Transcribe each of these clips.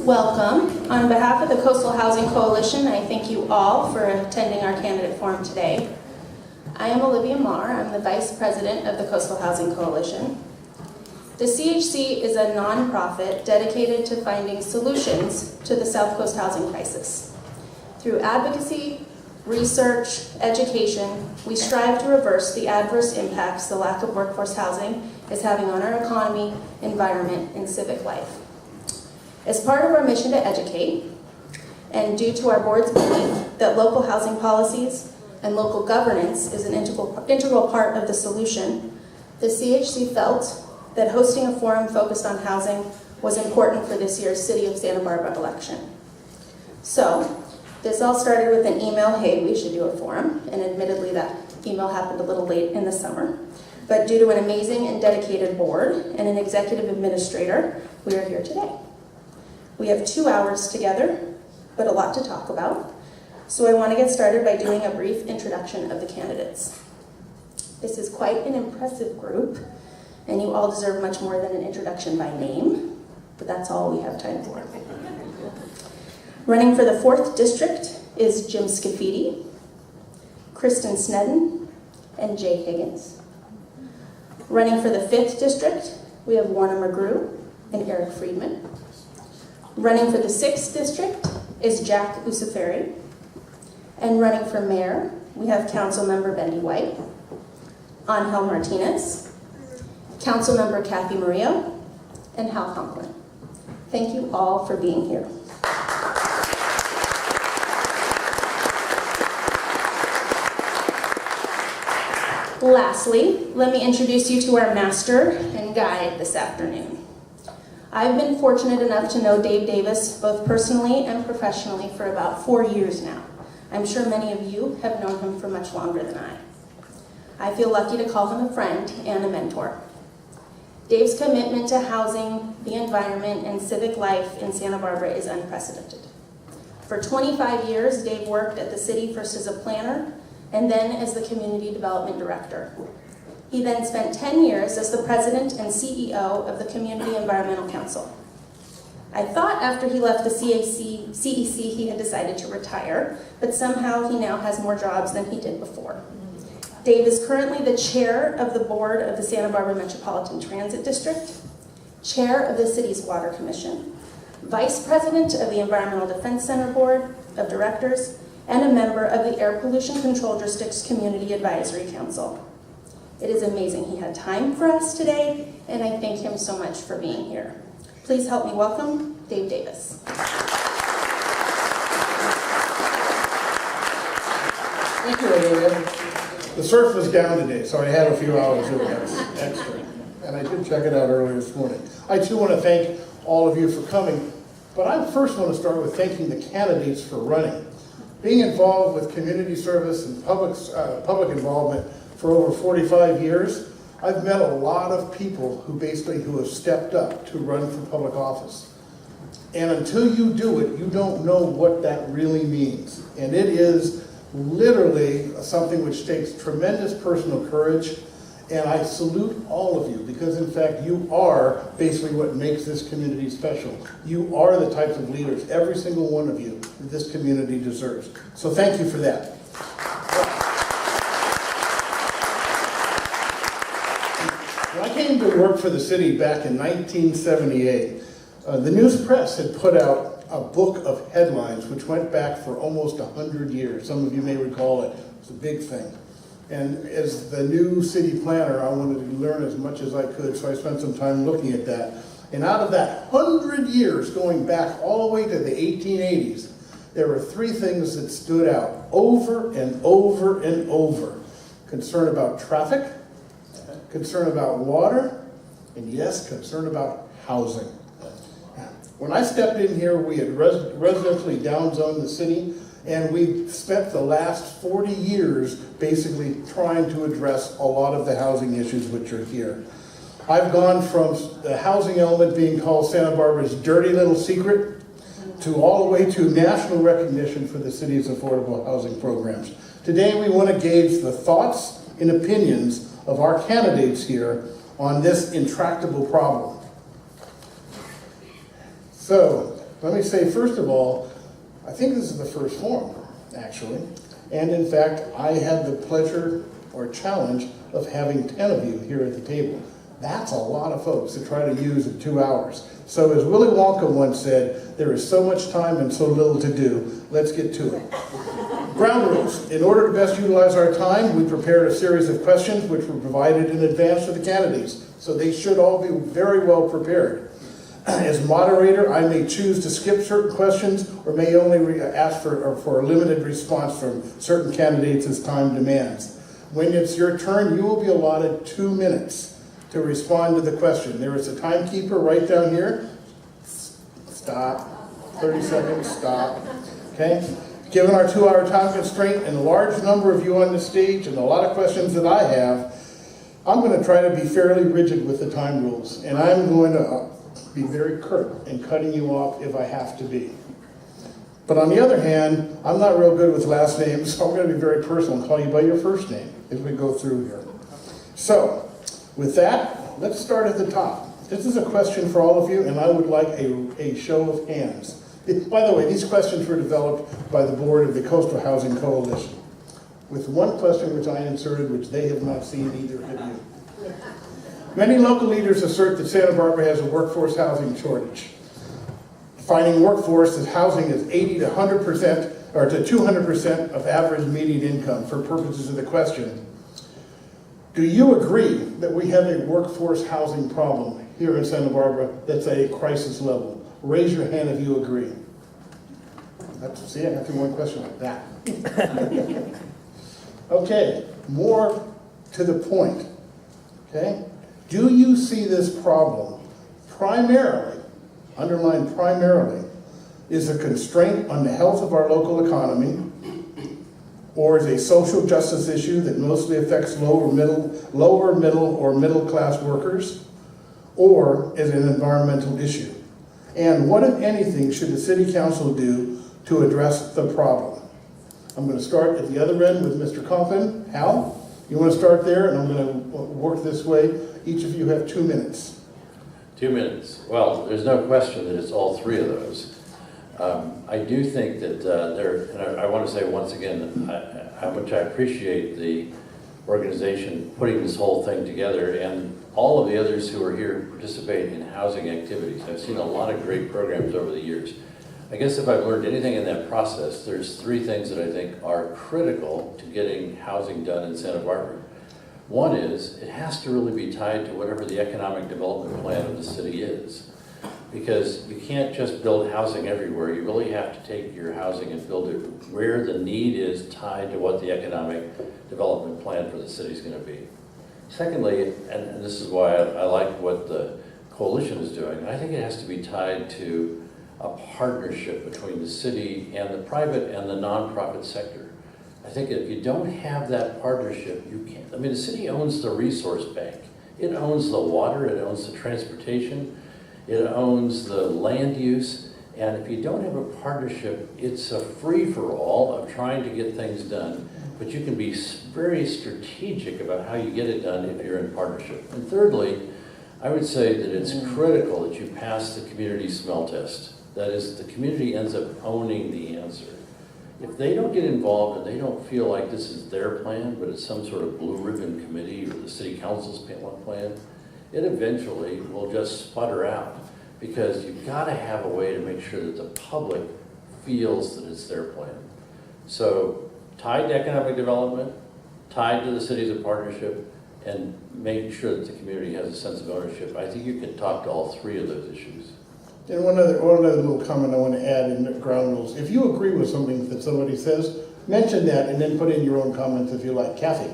Welcome. On behalf of the Coastal Housing Coalition, I thank you all for attending our candidate forum today. I am Olivia Marr. I'm the Vice President of the Coastal Housing Coalition. The CHC is a nonprofit dedicated to finding solutions to the South Coast housing crisis. Through advocacy, research, education, we strive to reverse the adverse impacts the lack of workforce housing is having on our economy, environment, and civic life. As part of our mission to educate, and due to our board's belief that local housing policies and local governance is an integral part of the solution, the CHC felt that hosting a forum focused on housing was important for this year's City of Santa Barbara election. So, this all started with an email, hey, we should do a forum, and admittedly that email happened a little late in the summer. But due to an amazing and dedicated board and an executive administrator, we are here today. We have 2 hours together, but a lot to talk about. So I want to get started by doing a brief introduction of the candidates. This is quite an impressive group, and you all deserve much more than an introduction by name, but that's all we have time for. Running for the 4th District is Jim Scafidi, Kristen Snedden, and Jay Higgins. Running for the 5th District, we have Warner McGrew and Eric Friedman. Running for the 6th District is Jack Usaferi. And running for mayor, we have Councilmember Bendy White, Angel Martinez, Councilmember Kathy Murillo, and Hal Conklin. Thank you all for being here. Lastly, let me introduce you to our master and guide this afternoon. I've been fortunate enough to know Dave Davis both personally and professionally for about 4 years now. I'm sure many of you have known him for much longer than I feel lucky to call him a friend and a mentor. Dave's commitment to housing, the environment, and civic life in Santa Barbara is unprecedented. For 25 years, Dave worked at the city first as a planner and then as the community development director. He then spent 10 years as the president and CEO of the Community Environmental Council. I thought after he left the CEC he had decided to retire, but somehow he now has more jobs than he did before. Dave is currently the chair of the board of the Santa Barbara Metropolitan Transit District, chair of the city's Water Commission, vice president of the Environmental Defense Center Board of Directors, and a member of the Air Pollution Control District's Community Advisory Council. It is amazing he had time for us today, and I thank him so much for being here. Please help me welcome Dave Davis. Thank you, Olivia. The surf was down today, so I had a few hours of extra, and I did check it out earlier this morning. I too want to thank all of you for coming, but I first want to start with thanking the candidates for running. Being involved with community service and public involvement for over 45 years, I've met a lot of people who have stepped up to run for public office. And until you do it, you don't know what that really means. And it is literally something which takes tremendous personal courage. And I salute all of you because, in fact, you are basically what makes this community special. You are the types of leaders, every single one of you, that this community deserves. So thank you for that. When I came to work for the city back in 1978, the news press had put out a book of headlines which went back for almost 100 years. Some of you may recall it. It was a big thing. And as the new city planner, I wanted to learn as much as I could, so I spent some time looking at that. And out of that 100 years, going back all the way to the 1880s, there were 3 things that stood out over and over and over. Concern about traffic, concern about water, and yes, concern about housing. When I stepped in here, we had residentially downzoned the city, and we spent the last 40 years basically trying to address a lot of the housing issues which are here. I've gone from the housing element being called Santa Barbara's dirty little secret to all the way to national recognition for the city's affordable housing programs. Today we want to gauge the thoughts and opinions of our candidates here on this intractable problem. So, Let me say, first of all, I think this is the first forum, actually. And in fact, I had the pleasure or challenge of having 10 of you here at the table. That's a lot of folks to try to use in 2 hours. So as Willy Wonka once said, there is so much time and so little to do. Let's get to it. Ground rules. In order to best utilize our time, we prepared a series of questions which were provided in advance to the candidates. So they should all be very well prepared. As moderator, I may choose to skip certain questions or may only ask for a limited response from certain candidates as time demands. When it's your turn, you will be allotted 2 minutes to respond to the question. There is a timekeeper right down here. Stop. 30 seconds, stop. Okay? Given our 2-hour time constraint and a large number of you on the stage and a lot of questions that I have, I'm going to try to be fairly rigid with the time rules. And I'm going to be very curt in cutting you off if I have to be. But on the other hand, I'm not real good with last names, so I'm going to be very personal and call you by your first name as we go through here. So, with that, let's start at the top. This is a question for all of you, and I would like a show of hands. By the way, these questions were developed by the board of the Coastal Housing Coalition, with one question which I inserted, which they have not seen, either have you. Many local leaders assert that Santa Barbara has a workforce housing shortage. Defining workforce as housing is 80 to 100% or to 200% of average median income for purposes of the question. Do you agree that we have a workforce housing problem here in Santa Barbara that's at a crisis level? Raise your hand if you agree. See, I have to one question like that. Okay, more to the point. Okay? Do you see this problem primarily, underline primarily, is a constraint on the health of our local economy, or is a social justice issue that mostly affects lower middle or middle class workers, or is an environmental issue? And what, if anything, should the City Council do to address the problem? I'm going to start at the other end with Mr. Coffin. Hal, you want to start there, and I'm going to work this way. Each of you have 2 minutes. 2 minutes. Well, there's no question that it's all three of those. I do think that and I want to say once again how much I appreciate the organization putting this whole thing together and all of the others who are here participating in housing activities. I've seen a lot of great programs over the years. I guess if I've learned anything in that process, there's 3 things that I think are critical to getting housing done in Santa Barbara. One is, it has to really be tied to whatever the economic development plan of the city is. Because you can't just build housing everywhere. You really have to take your housing and build it where the need is tied to what the economic development plan for the city is going to be. Secondly, and this is why I like what the coalition is doing, I think it has to be tied to a partnership between the city and the private and the nonprofit sector. I think if you don't have that partnership, you can't. I mean, the city owns the resource bank. It owns the water, it owns the transportation, it owns the land use, and if you don't have a partnership, it's a free-for-all of trying to get things done, but you can be very strategic about how you get it done if you're in partnership. And thirdly, I would say that it's critical that you pass the community smell test. That is, the community ends up owning the answer. If they don't get involved and they don't feel like this is their plan, but it's some sort of blue ribbon committee or the city council's plan, it eventually will just sputter out, because you've got to have a way to make sure that the public feels that it's their plan. So tied to economic development, tied to the city as a partnership, and making sure that the community has a sense of ownership. I think you can talk to all 3 of those issues. And one other little comment I want to add in the ground rules. If you agree with something that somebody says, mention that and then put in your own comments if you like. Kathy.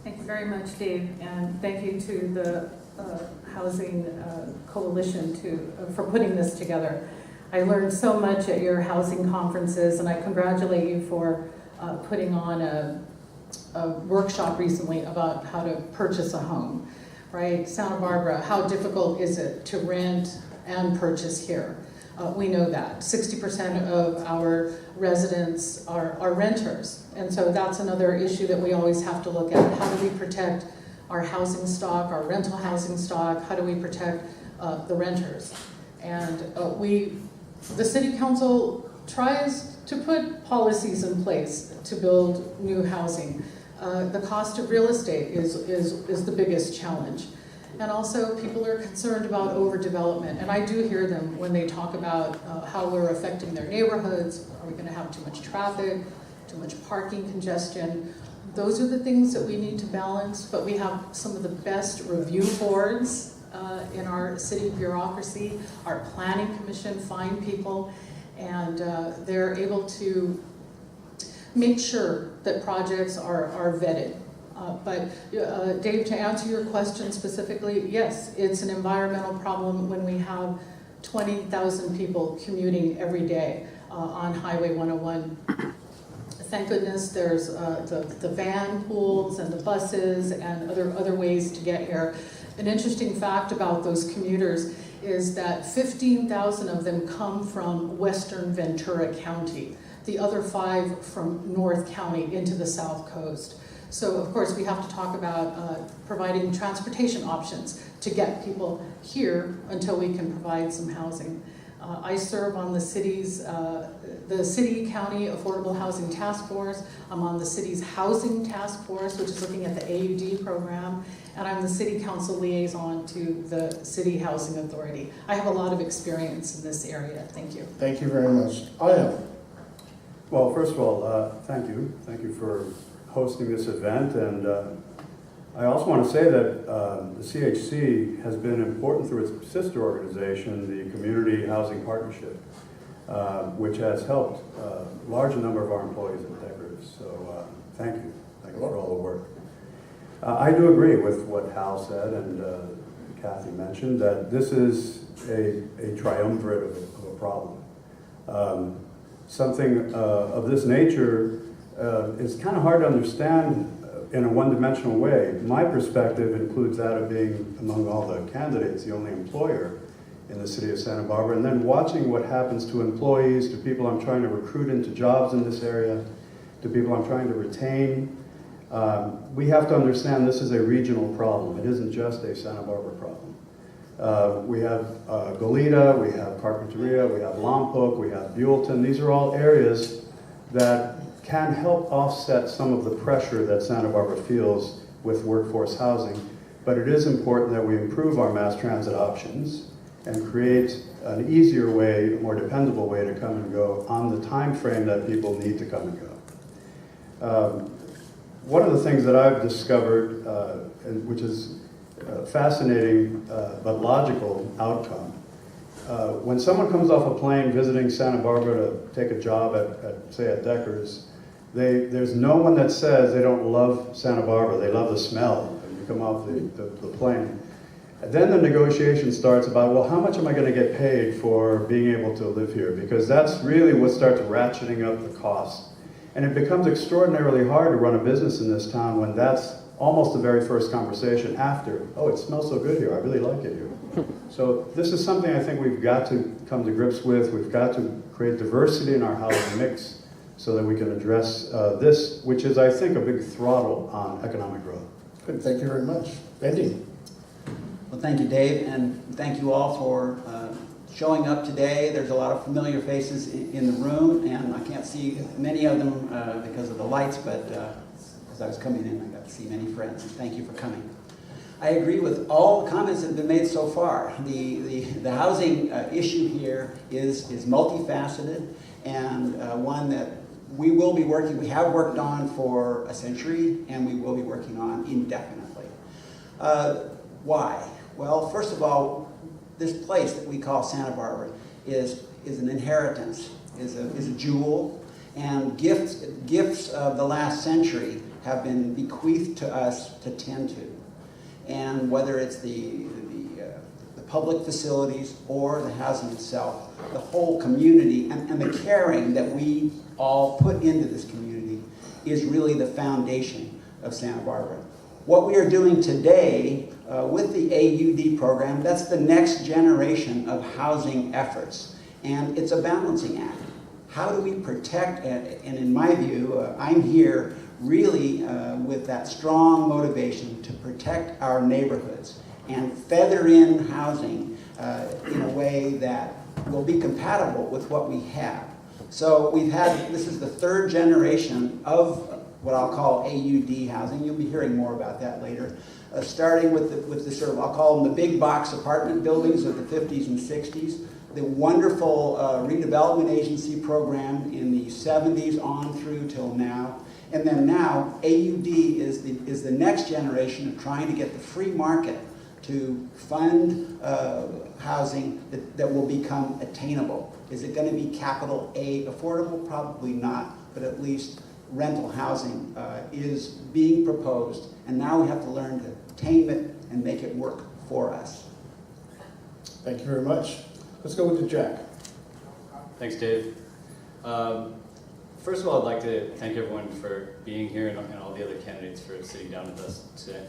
Thanks very much, Dave, and thank you to the Housing Coalition for putting this together. I learned so much at your housing conferences, and I congratulate you for putting on a workshop recently about how to purchase a home, right? Santa Barbara, how difficult is it to rent and purchase here? We know that 60% of our residents are renters, and so that's another issue that we always have to look at. How do we protect our housing stock, our rental housing stock? How do we protect the renters? And we the city council tries to put policies in place to build new housing. The cost of real estate is the biggest challenge. And also people are concerned about overdevelopment. And I do hear them when they talk about how we're affecting their neighborhoods. Are we gonna have too much traffic, too much parking congestion? Those are the things that we need to balance, but we have some of the best review boards in our city bureaucracy. Our planning commission find people, and they're able to make sure that projects are vetted. But Dave, to answer your question specifically, yes, it's an environmental problem when we have 20,000 people commuting every day on Highway 101. Thank goodness there's the van pools and the buses and other ways to get here. An interesting fact about those commuters is that 15,000 of them come from western Ventura County, the other 5 from North County into the South Coast. So of course we have to talk about providing transportation options to get people here until we can provide some housing. I serve on the city-county affordable housing task force. I'm on the city's housing task force, which is looking at the AUD program, and I'm the city council liaison to the city housing authority. I have a lot of experience in this area. Thank you. Thank you very much. Aya. Well, first of all, thank you. Thank you for hosting this event, and I also want to say that the CHC has been important through its sister organization, the Community Housing Partnership, which has helped a large number of our employees at Deckers. So thank you. Thank you for all the work. I do agree with what Hal said and Kathy mentioned, that this is a triumvirate of a problem. Something of this nature is kind of hard to understand in a one-dimensional way. My perspective includes that of being, among all the candidates, the only employer in the city of Santa Barbara, and then watching what happens to employees, to people I'm trying to recruit into jobs in this area, to people I'm trying to retain. We have to understand this is a regional problem. It isn't just a Santa Barbara problem. We have Goleta, we have Carpinteria, we have Lompoc, we have Buellton. These are all areas that can help offset some of the pressure that Santa Barbara feels with workforce housing. But it is important that we improve our mass transit options and create an easier way, a more dependable way to come and go on the time frame that people need to come and go. One of the things that I've discovered, which is a fascinating but logical outcome, when someone comes off a plane visiting Santa Barbara to take a job say at Deckers, there's no one that says they don't love Santa Barbara. They love the smell when you come off the plane. And then the negotiation starts about, well, how much am I going to get paid for being able to live here? Because that's really what starts ratcheting up the cost. And it becomes extraordinarily hard to run a business in this town when that's almost the very first conversation after, oh, it smells so good here, I really like it here. So this is something I think we've got to come to grips with. We've got to create diversity in our housing mix so that we can address this, which is, I think, a big throttle on economic growth. Good, thank you very much. Bendy. Well, thank you, Dave, and thank you all for showing up today. There's a lot of familiar faces in the room, and I can't see many of them because of the lights, but as I was coming in, I got to see many friends, and thank you for coming. I agree with all the comments that have been made so far. The housing issue here is multifaceted, and one that we have worked on for a century, and we will be working on indefinitely. Why? Well, first of all, this place that we call Santa Barbara is an inheritance, is a jewel, and gifts of the last century have been bequeathed to us to tend to. And whether it's the public facilities or the housing itself, the whole community and the caring that we all put into this community is really the foundation of Santa Barbara. What we are doing today with the AUD program, that's the next generation of housing efforts. And it's a balancing act. How do we protect, and in my view, I'm here really with that strong motivation to protect our neighborhoods and feather in housing in a way that will be compatible with what we have. So we've had, this is the third generation of what I'll call AUD housing. You'll be hearing more about that later. Starting with the sort of, I'll call them the big box apartment buildings of the 50s and 60s, the wonderful redevelopment agency program in the 70s on through till now. And then now, AUD is the next generation of trying to get the free market to fund housing that will become attainable. Is it going to be capital A affordable? Probably not, but at least rental housing is being proposed, and now we have to learn to tame it and make it work for us. Thank you very much. Let's go with Jack. Thanks, Dave. First of all, I'd like to thank everyone for being here and all the other candidates for sitting down with us today.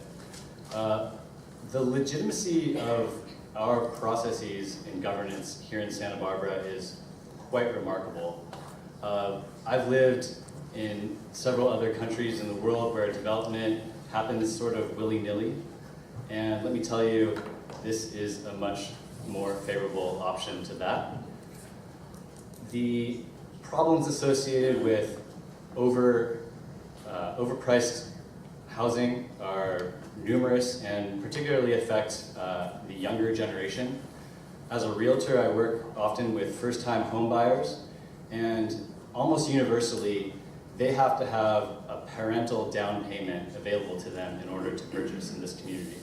The legitimacy of our processes in governance here in Santa Barbara is quite remarkable. I've lived in several other countries in the world where development happens sort of willy-nilly, and let me tell you, this is a much more favorable option to that. The problems associated with overpriced housing are numerous and particularly affect the younger generation. As a realtor, I work often with first-time home buyers, and almost universally, they have to have a parental down payment available to them in order to purchase in this community.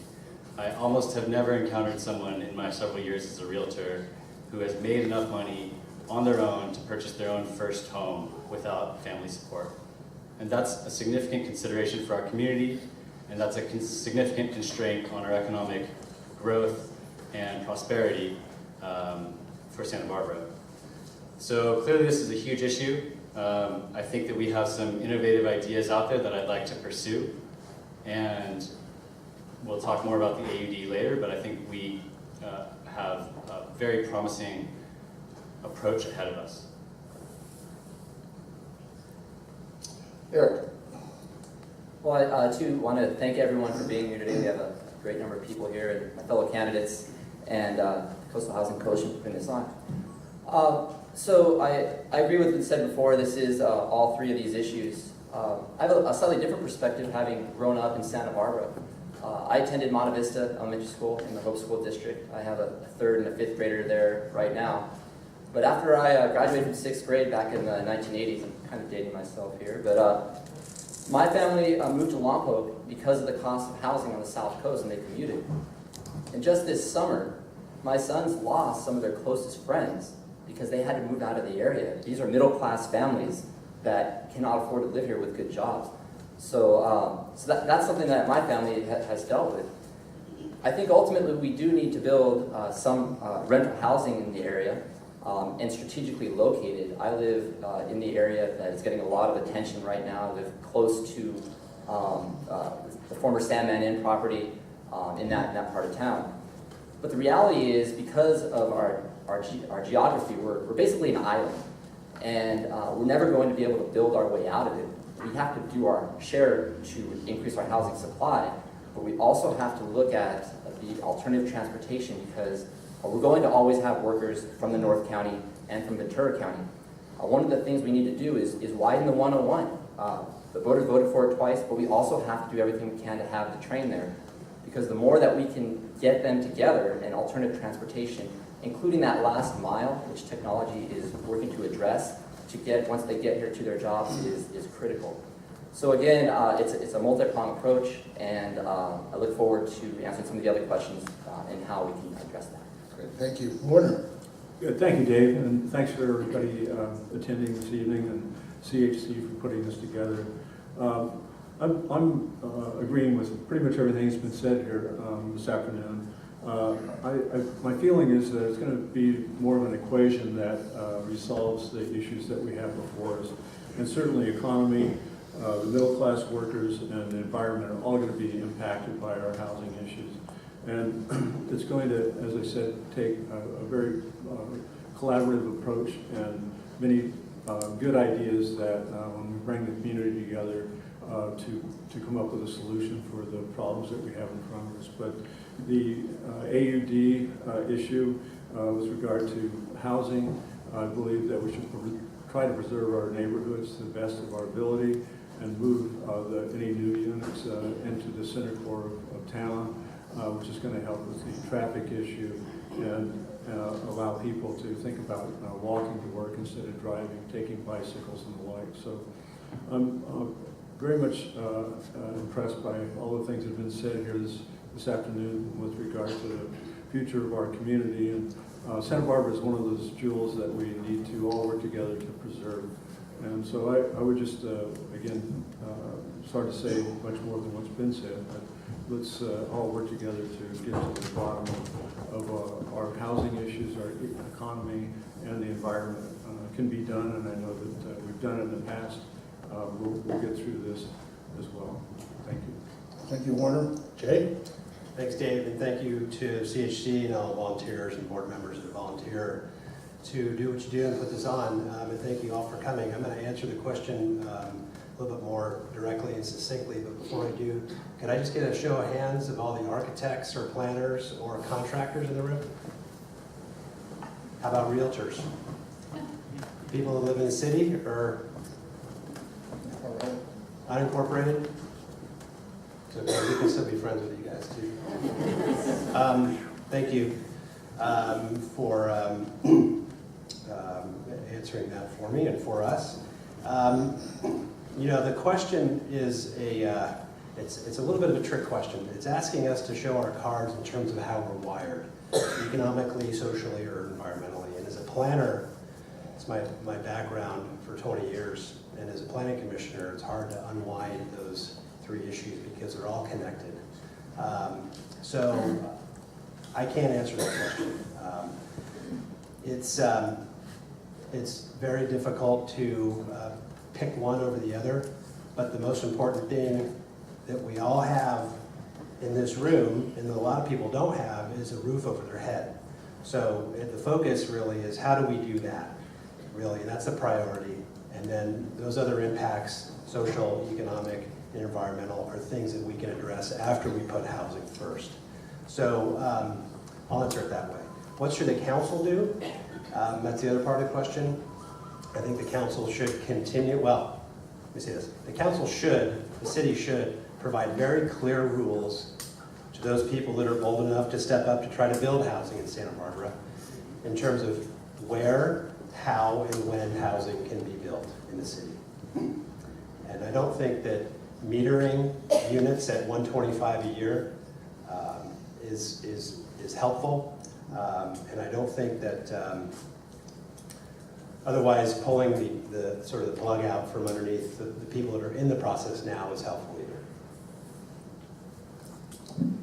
I almost have never encountered someone in my several years as a realtor who has made enough money on their own to purchase their own first home without family support. And that's a significant consideration for our community, and that's a significant constraint on our economic growth and prosperity for Santa Barbara. So clearly this is a huge issue. I think that we have some innovative ideas out there that I'd like to pursue, and we'll talk more about the AUD later, but I think we have a very promising approach ahead of us. Eric. Well, I too want to thank everyone for being here today. We have a great number of people here, and my fellow candidates, and Coastal Housing Coalition for putting this on. So I agree with what was said before. This is all three of these issues. I have a slightly different perspective, having grown up in Santa Barbara. I attended Monte Vista Elementary School in the Hope School District. I have a third and a fifth grader there right now. But after I graduated from 6th grade back in the 1980s, I'm kind of dating myself here, but my family moved to Lompoc because of the cost of housing on the South Coast, and they commuted. And just this summer, my sons lost some of their closest friends because they had to move out of the area. These are middle-class families that cannot afford to live here with good jobs. So, that's something that my family has dealt with. I think ultimately we do need to build some rental housing in the area and strategically located. I live in the area that is getting a lot of attention right now. I live close to the former Sandman Inn property in that part of town. But the reality is, because of our geography, we're basically an island, and we're never going to be able to build our way out of it. We have to do our share to increase our housing supply, but we also have to look at the alternative transportation, because we're going to always have workers from the North County and from Ventura County. One of the things we need to do is widen the 101. The voters voted for it twice, but we also have to do everything we can to have the train there, because the more that we can get them together in alternative transportation, including that last mile, which technology is working to address, to get, once they get here to their jobs, is critical. So again, it's a multi-pronged approach, and I look forward to answering some of the other questions and how we can address that. Great, thank you. Warner. Good, thank you, Dave, and thanks for everybody attending this evening, and CHC for putting this together. I'm agreeing with pretty much everything that's been said here this afternoon. My feeling is that it's going to be more of an equation that resolves the issues that we have before us. And certainly economy, the middle-class workers, and the environment are all going to be impacted by our housing issues. And it's going to, as I said, take a very collaborative approach and many good ideas that when we bring the community together to come up with a solution for the problems that we have in front of us. But the AUD issue, with regard to housing. I believe that we should try to preserve our neighborhoods to the best of our ability and move any new units into the center core of town, which is going to help with the traffic issue and allow people to think about walking to work instead of driving, taking bicycles and the like. So I'm very much impressed by all the things that have been said here this afternoon with regard to the future of our community. And Santa Barbara is one of those jewels that we need to all work together to preserve. And so I would just, again, start to say much more than what's been said, but let's all work together to get to the bottom of our housing issues, our economy, and the environment. Can be done, and I know that we've done it in the past. We'll get through this as well. Thank you. Thank you, Warner. Jay? Thanks, Dave, and thank you to CHC and all the volunteers and board members that volunteer to do what you do and put this on. And thank you all for coming. I'm going to answer the question a little bit more directly and succinctly, but before I do, could I just get a show of hands of all the architects or planners or contractors in the room? How about realtors? People who live in the city or unincorporated? So we can still be friends with you guys too. Thank you for answering that for me and for us. You know, the question is it's a little bit of a trick question. It's asking us to show our cards in terms of how we're wired, economically, socially, or environmentally. And as a planner, it's my background for 20 years, and as a planning commissioner, it's hard to unwind those three issues because they're all connected. So I can't answer that question. It's very difficult to pick one over the other, but the most important thing that we all have in this room, and that a lot of people don't have, is a roof over their head. So the focus really is how do we do that, really, and that's the priority. And then those other impacts, social, economic, and environmental, are things that we can address after we put housing first. So I'll answer it that way. What should the council do? That's the other part of the question. I think the council should continue, well, let me say this. The city should provide very clear rules to those people that are bold enough to step up to try to build housing in Santa Barbara in terms of where, how, and when housing can be built in the city. And I don't think that metering units at $125 a year is helpful. And I don't think that otherwise pulling the sort of the plug out from underneath the people that are in the process now is helpful either.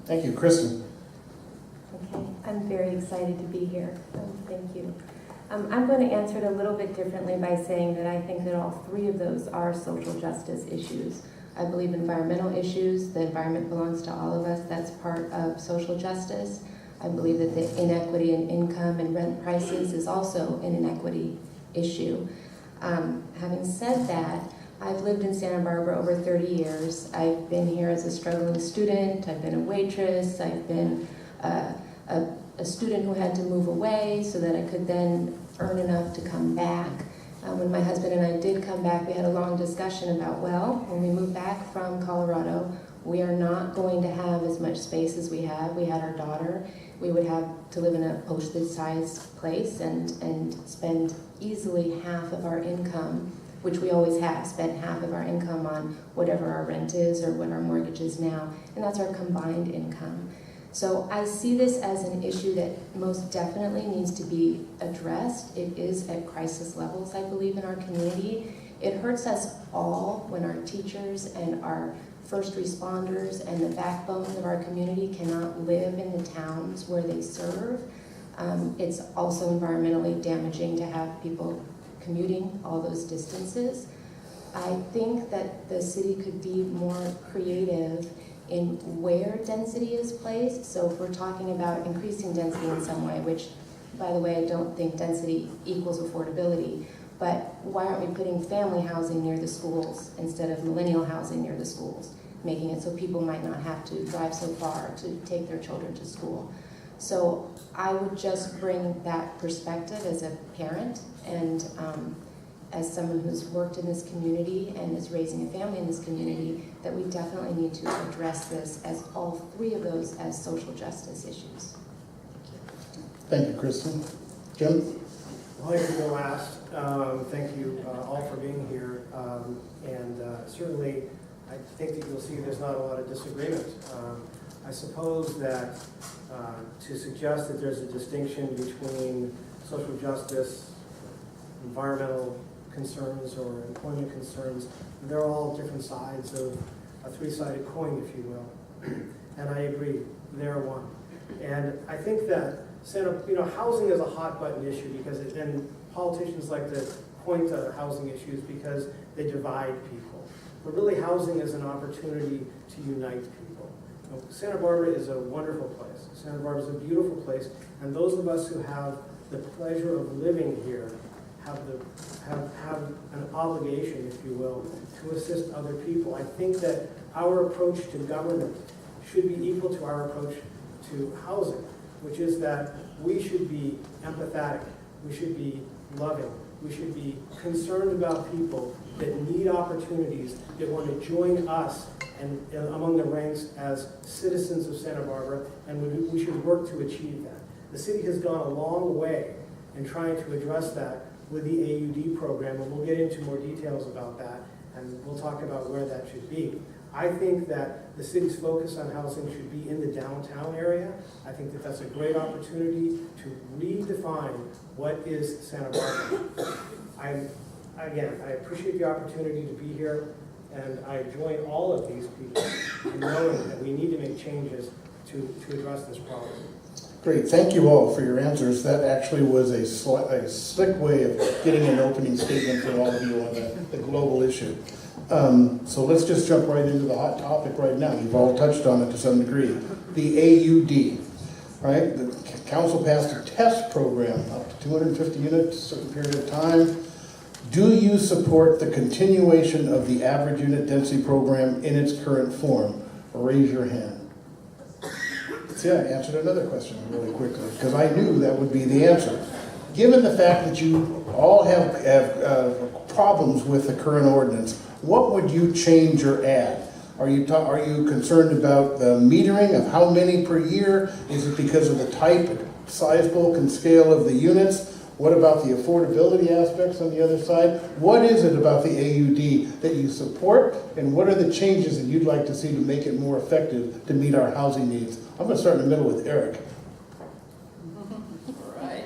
Thank you. Kristen? Okay, I'm very excited to be here. Thank you. I'm going to answer it a little bit differently by saying that I think that all three of those are social justice issues. I believe environmental issues, the environment belongs to all of us, that's part of social justice. I believe that the inequity in income and rent prices is also an inequity issue. Having said that, I've lived in Santa Barbara over 30 years. I've been here as a struggling student, I've been a waitress, I've been a student who had to move away so that I could then earn enough to come back. When my husband and I did come back, we had a long discussion about, well, when we moved back from Colorado, we are not going to have as much space as we had. We had our daughter. We would have to live in a postage-sized place and spend easily half of our income, which we always have, spent half of our income on whatever our rent is or what our mortgage is now, and that's our combined income. So I see this as an issue that most definitely needs to be addressed. It is at crisis levels, I believe, in our community. It hurts us all when our teachers and our first responders and the backbones of our community cannot live in the towns where they serve. It's also environmentally damaging to have people commuting all those distances. I think that the city could be more creative in where density is placed. So if we're talking about increasing density in some way, which, by the way, I don't think density equals affordability, but why aren't we putting family housing near the schools instead of millennial housing near the schools, making it so people might not have to drive so far to take their children to school? So I would just bring that perspective as a parent and as someone who's worked in this community and is raising a family in this community, that we definitely need to address this as all three of those as social justice issues. Thank you, Kristen. Jim? Well, I can go last. Thank you all for being here. Certainly, I think that you'll see there's not a lot of disagreement. I suppose that to suggest that there's a distinction between social justice, environmental concerns, or employment concerns, they're all different sides of a three-sided coin, if you will. And I agree, they're one. And I think that housing is a hot button issue because and politicians like to point to housing issues because they divide people. But really, housing is an opportunity to unite people. Santa Barbara is a wonderful place. Santa Barbara is a beautiful place, and those of us who have the pleasure of living here have an obligation, if you will, to assist other people. I think that our approach to government should be equal to our approach to housing, which is that we should be empathetic, we should be loving, we should be concerned about people that need opportunities, that want to join us and among the ranks as citizens of Santa Barbara, and we should work to achieve that. The city has gone a long way in trying to address that with the AUD program, and we'll get into more details about that, and we'll talk about where that should be. I think that the city's focus on housing should be in the downtown area. I think that that's a great opportunity to redefine what is Santa Barbara. I appreciate the opportunity to be here, and I join all of these people in knowing that we need to make changes to address this problem. Great, thank you all for your answers. That actually was a slick way of getting an opening statement from all of you on the global issue. So let's just jump right into the hot topic right now. You've all touched on it to some degree. The AUD, right? The council passed a test program up to 250 units, a certain period of time. Do you support the continuation of the average unit density program in its current form? Raise your hand. See, I answered another question really quickly because I knew that would be the answer. Given the fact that you all have problems with the current ordinance, what would you change or add? Are you concerned about the metering of how many per year? Is it because of the type, size, bulk, and scale of the units? What about the affordability aspects on the other side? What is it about the AUD that you support, and what are the changes that you'd like to see to make it more effective to meet our housing needs? I'm going to start in the middle with Eric. All right.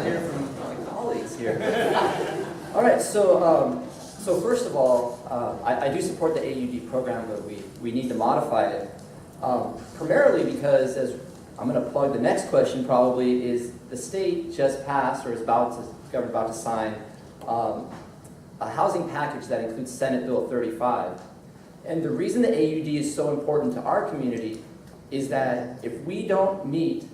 Hear from my colleagues here. All right, so first of all, I do support the AUD program, but we need to modify it. Primarily because, as I'm going to plug the next question probably, is the state just passed or is about to sign a housing package that includes Senate Bill 35. And the reason the AUD is so important to our community is that if we don't meet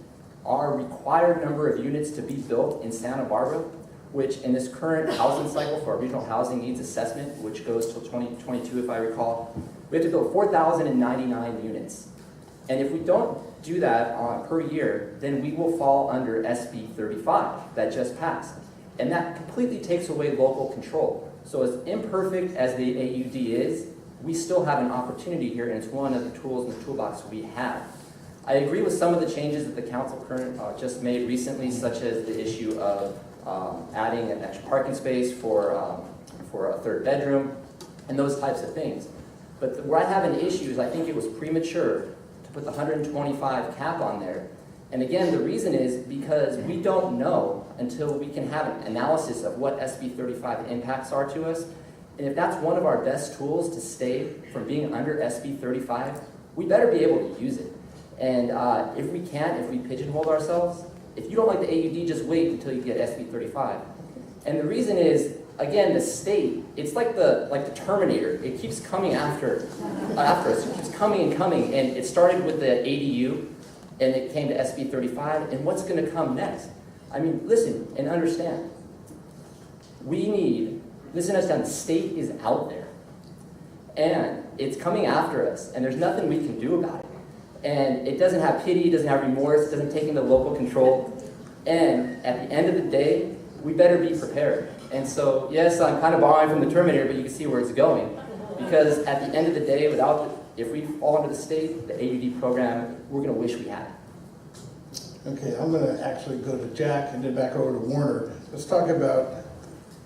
our required number of units to be built in Santa Barbara, which in this current housing cycle for our regional housing needs assessment, which goes till 2022 if I recall, we have to build 4,099 units. And if we don't do that per year, then we will fall under SB 35 that just passed. And that completely takes away local control. So as imperfect as the AUD is, we still have an opportunity here, and it's one of the tools in the toolbox we have. I agree with some of the changes that the council just made recently, such as the issue of adding an extra parking space for a third bedroom, and those types of things. But where I have an issue is I think it was premature to put the 125 cap on there. And again, the reason is because we don't know until we can have an analysis of what SB 35 impacts are to us. And if that's one of our best tools to stay from being under SB 35, we better be able to use it. And if we can't, if we pigeonhole ourselves, if you don't like the AUD, just wait until you get SB 35. And the reason is, again, the state, it's like the Terminator. It keeps coming after us. It keeps coming and coming. And it started with the ADU, and it came to SB 35. And what's going to come next? I mean, listen and understand. Listen and understand, the state is out there. And it's coming after us, and there's nothing we can do about it. And it doesn't have pity, it doesn't have remorse, it doesn't take into local control. And at the end of the day, we better be prepared. And so, yes, I'm kind of borrowing from the Terminator, but you can see where it's going. Because at the end of the day, if we fall under the state, the AUD program, we're going to wish we had it. Okay, I'm going to actually go to Jack and then back over to Warner. Let's talk about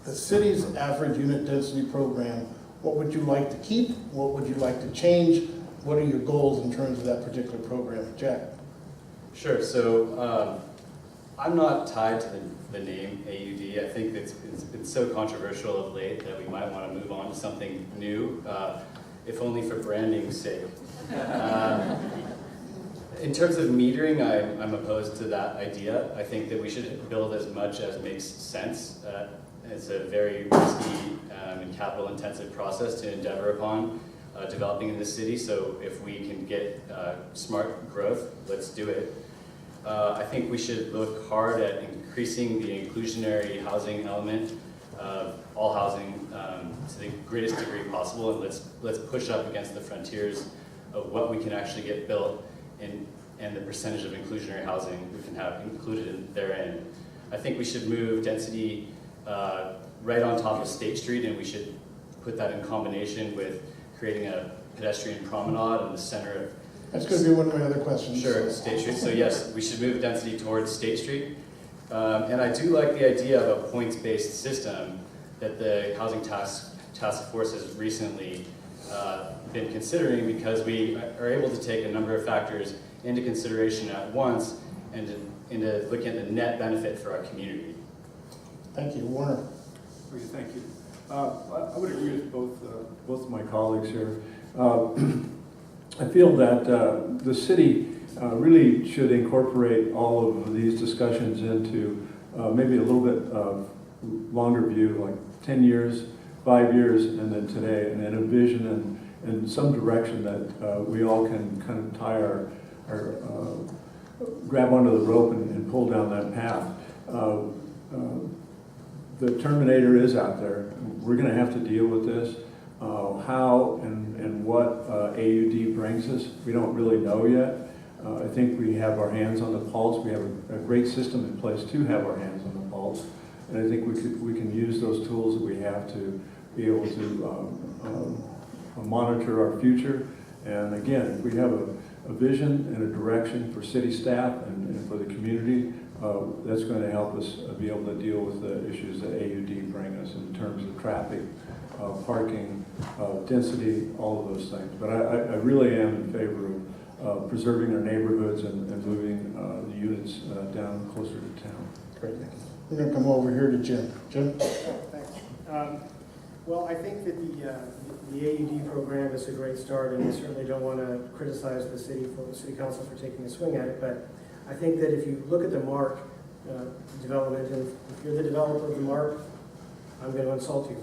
the city's average unit density program. What would you like to keep? What would you like to change? What are your goals in terms of that particular program? Jack? Sure, so I'm not tied to the name AUD. I think it's been so controversial of late that we might want to move on to something new, if only for branding's sake. In terms of metering, I'm opposed to that idea. I think that we should build as much as makes sense. It's a very risky and capital-intensive process to endeavor upon developing in this city, so if we can get smart growth, let's do it. I think we should look hard at increasing the inclusionary housing element of all housing to the greatest degree possible, and let's push up against the frontiers of what we can actually get built and the percentage of inclusionary housing we can have included therein. I think we should move density right on top of State Street, and we should put that in combination with creating a pedestrian promenade in the center of. That's going to be one of my other questions. Sure, State Street. So yes, we should move density towards State Street. And I do like the idea of a points-based system that the Housing Task Force has recently been considering, because we are able to take a number of factors into consideration at once and into looking at the net benefit for our community. Thank you. Warner? Okay, thank you. I would agree with both of my colleagues here. I feel that the city really should incorporate all of these discussions into maybe a little bit longer view, like 10 years, 5 years, and then today, and then a vision and some direction that we all can kind of tie our grab onto the rope and pull down that path. The Terminator is out there. We're going to have to deal with this. How and what AUD brings us, we don't really know yet. I think we have our hands on the pulse. We have a great system in place to have our hands on the pulse. And I think we can use those tools that we have to be able to monitor our future. And again, if we have a vision and a direction for city staff and for the community, that's going to help us be able to deal with the issues that AUD bring us in terms of traffic, parking, density, all of those things. But I really am in favor of preserving our neighborhoods and moving the units down closer to town. Great. We're going to come over here to Jim. Jim? Thanks. Well, I think that the AUD program is a great start, and I certainly don't want to criticize the city council for taking a swing at it, but I think that if you look at the MARC development, and if you're the developer of the MARC, I'm going to insult you.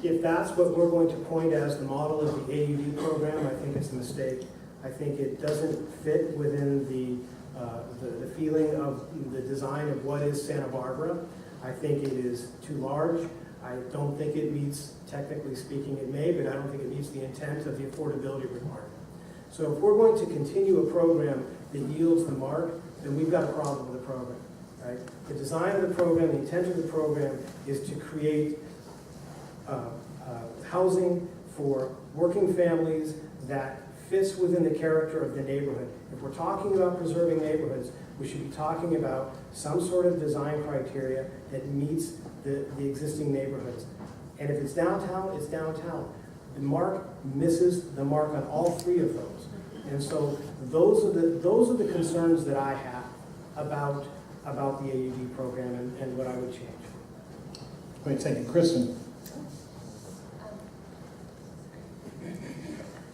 If that's what we're going to point as the model of the AUD program, I think it's a mistake. I think it doesn't fit within the feeling of the design of what is Santa Barbara. I think it is too large. I don't think it meets, technically speaking it may, but I don't think it meets the intent of the affordability requirement. So if we're going to continue a program that yields the MARC, then we've got a problem with the program. Right? The design of the program, the intent of the program is to create housing for working families that fits within the character of the neighborhood. If we're talking about preserving neighborhoods, we should be talking about some sort of design criteria that meets the existing neighborhoods. And if it's downtown, it's downtown. The MARC misses the mark on all three of those. And so those are the concerns that I have about the AUD program and what I would change. Great, thank you. Kristen?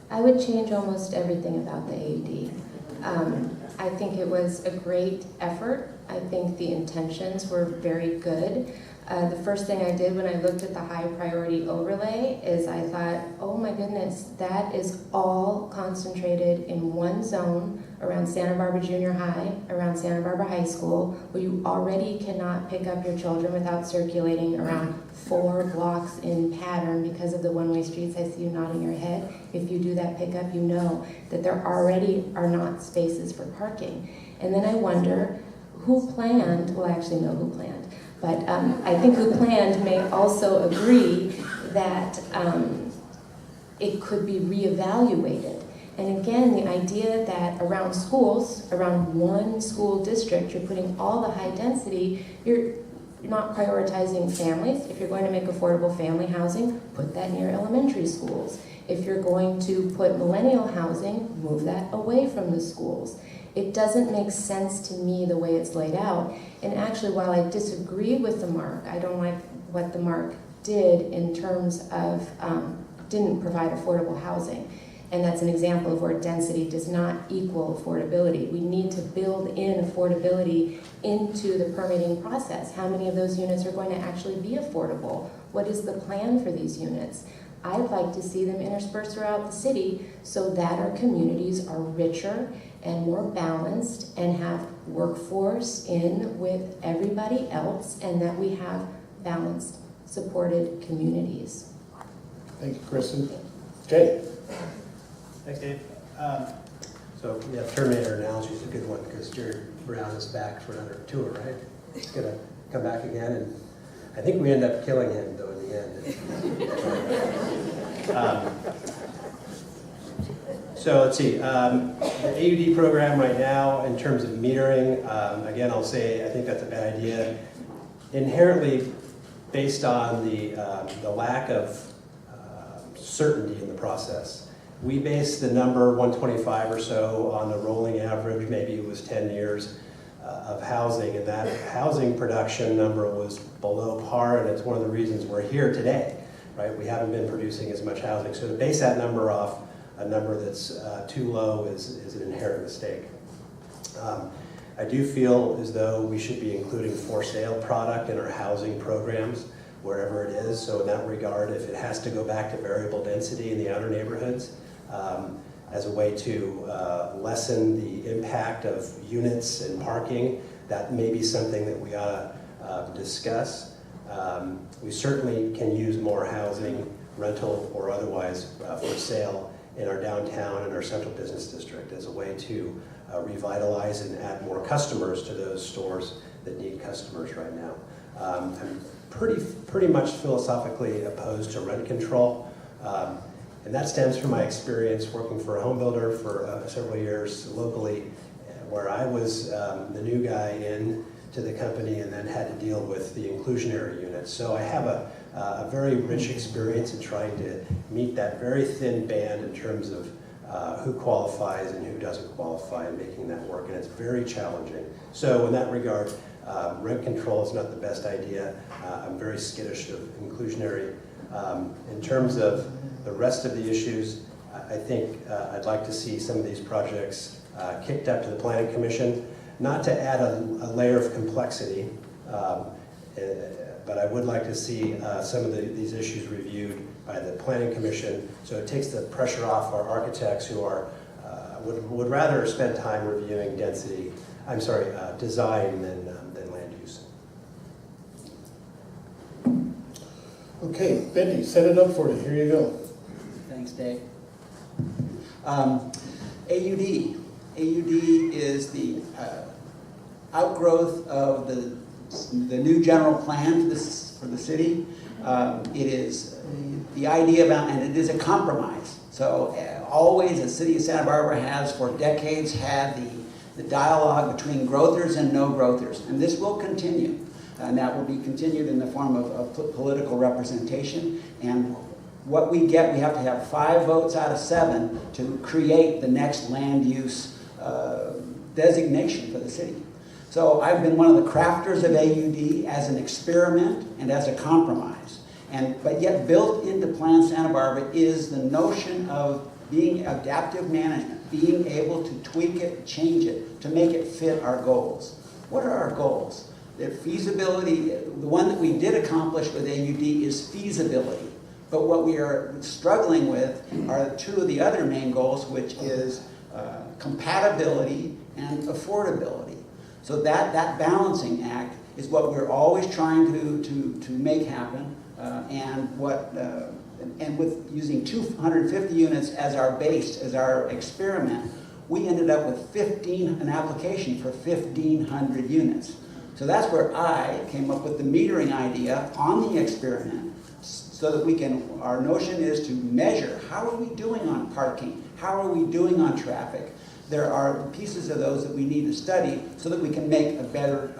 I would change almost everything about the AUD. I think it was a great effort. I think the intentions were very good. The first thing I did when I looked at the high priority overlay is I thought, oh my goodness, that is all concentrated in one zone around Santa Barbara Junior High, around Santa Barbara High School, where you already cannot pick up your children without circulating around 4 blocks in pattern because of the one-way streets. I see you nodding your head. If you do that pickup, you know that there already are not spaces for parking. And then I wonder who planned, well, I actually know who planned, but I think who planned may also agree that it could be reevaluated. And again, the idea that around schools, around one school district, you're putting all the high density, you're not prioritizing families. If you're going to make affordable family housing, put that near elementary schools. If you're going to put millennial housing, move that away from the schools. It doesn't make sense to me the way it's laid out. And actually, while I disagree with the MARC, I don't like what the MARC did in terms of didn't provide affordable housing. And that's an example of where density does not equal affordability. We need to build in affordability into the permitting process. How many of those units are going to actually be affordable? What is the plan for these units? I'd like to see them interspersed throughout the city so that our communities are richer and more balanced and have workforce in with everybody else, and that we have balanced, supported communities. Thank you, Kristen. Jay? Thanks, Dave. So, yeah, Terminator analogy is a good one because Jerry Brown is back for another tour, right? He's going to come back again, and I think we end up killing him, though, in the end. So let's see, the AUD program right now, in terms of metering, again, I'll say I think that's a bad idea. Inherently, based on the lack of certainty in the process. We based the number 125 or so on the rolling average, maybe it was 10 years of housing, and that housing production number was below par, and it's one of the reasons we're here today, right? We haven't been producing as much housing. So to base that number off a number that's too low is an inherent mistake. I do feel as though we should be including for sale product in our housing programs, wherever it is. So in that regard, if it has to go back to variable density in the outer neighborhoods, as a way to lessen the impact of units and parking, that may be something that we ought to discuss. We certainly can use more housing, rental or otherwise, for sale in our downtown and our central business district as a way to revitalize and add more customers to those stores that need customers right now. I'm pretty much philosophically opposed to rent control. And that stems from my experience working for a home builder for several years locally, where I was the new guy in to the company and then had to deal with the inclusionary units. So I have a very rich experience in trying to meet that very thin band in terms of who qualifies and who doesn't qualify and making that work, and it's very challenging. So in that regard, rent control is not the best idea. I'm very skittish of inclusionary. In terms of the rest of the issues, I think I'd like to see some of these projects kicked up to the Planning Commission, not to add a layer of complexity, but I would like to see some of these issues reviewed by the Planning Commission, so it takes the pressure off our architects who are would rather spend time reviewing design than land use. Okay, Bendy, set it up for you. Here you go. Thanks, Dave. AUD. AUD is the outgrowth of the new general plan for the city. It is the idea about, and it is a compromise. So always the city of Santa Barbara has for decades had the dialogue between growthers and no growthers, and this will continue. And that will be continued in the form of political representation. And what we get, we have to have 5 votes out of 7 to create the next land use designation for the city. So I've been one of the crafters of AUD as an experiment and as a compromise. But yet built into Plan Santa Barbara is the notion of being adaptive management, being able to tweak it, change it, to make it fit our goals. What are our goals? The feasibility, the one that we did accomplish with AUD is feasibility. But what we are struggling with are 2 of the other main goals, which is compatibility and affordability. So that balancing act is what we're always trying to make happen, and with using 250 units as our base, as our experiment, we ended up with an application for 1,500 units. So that's where I came up with the metering idea on the experiment, so that our notion is to measure how are we doing on parking, how are we doing on traffic. There are pieces of those that we need to study so that we can make a better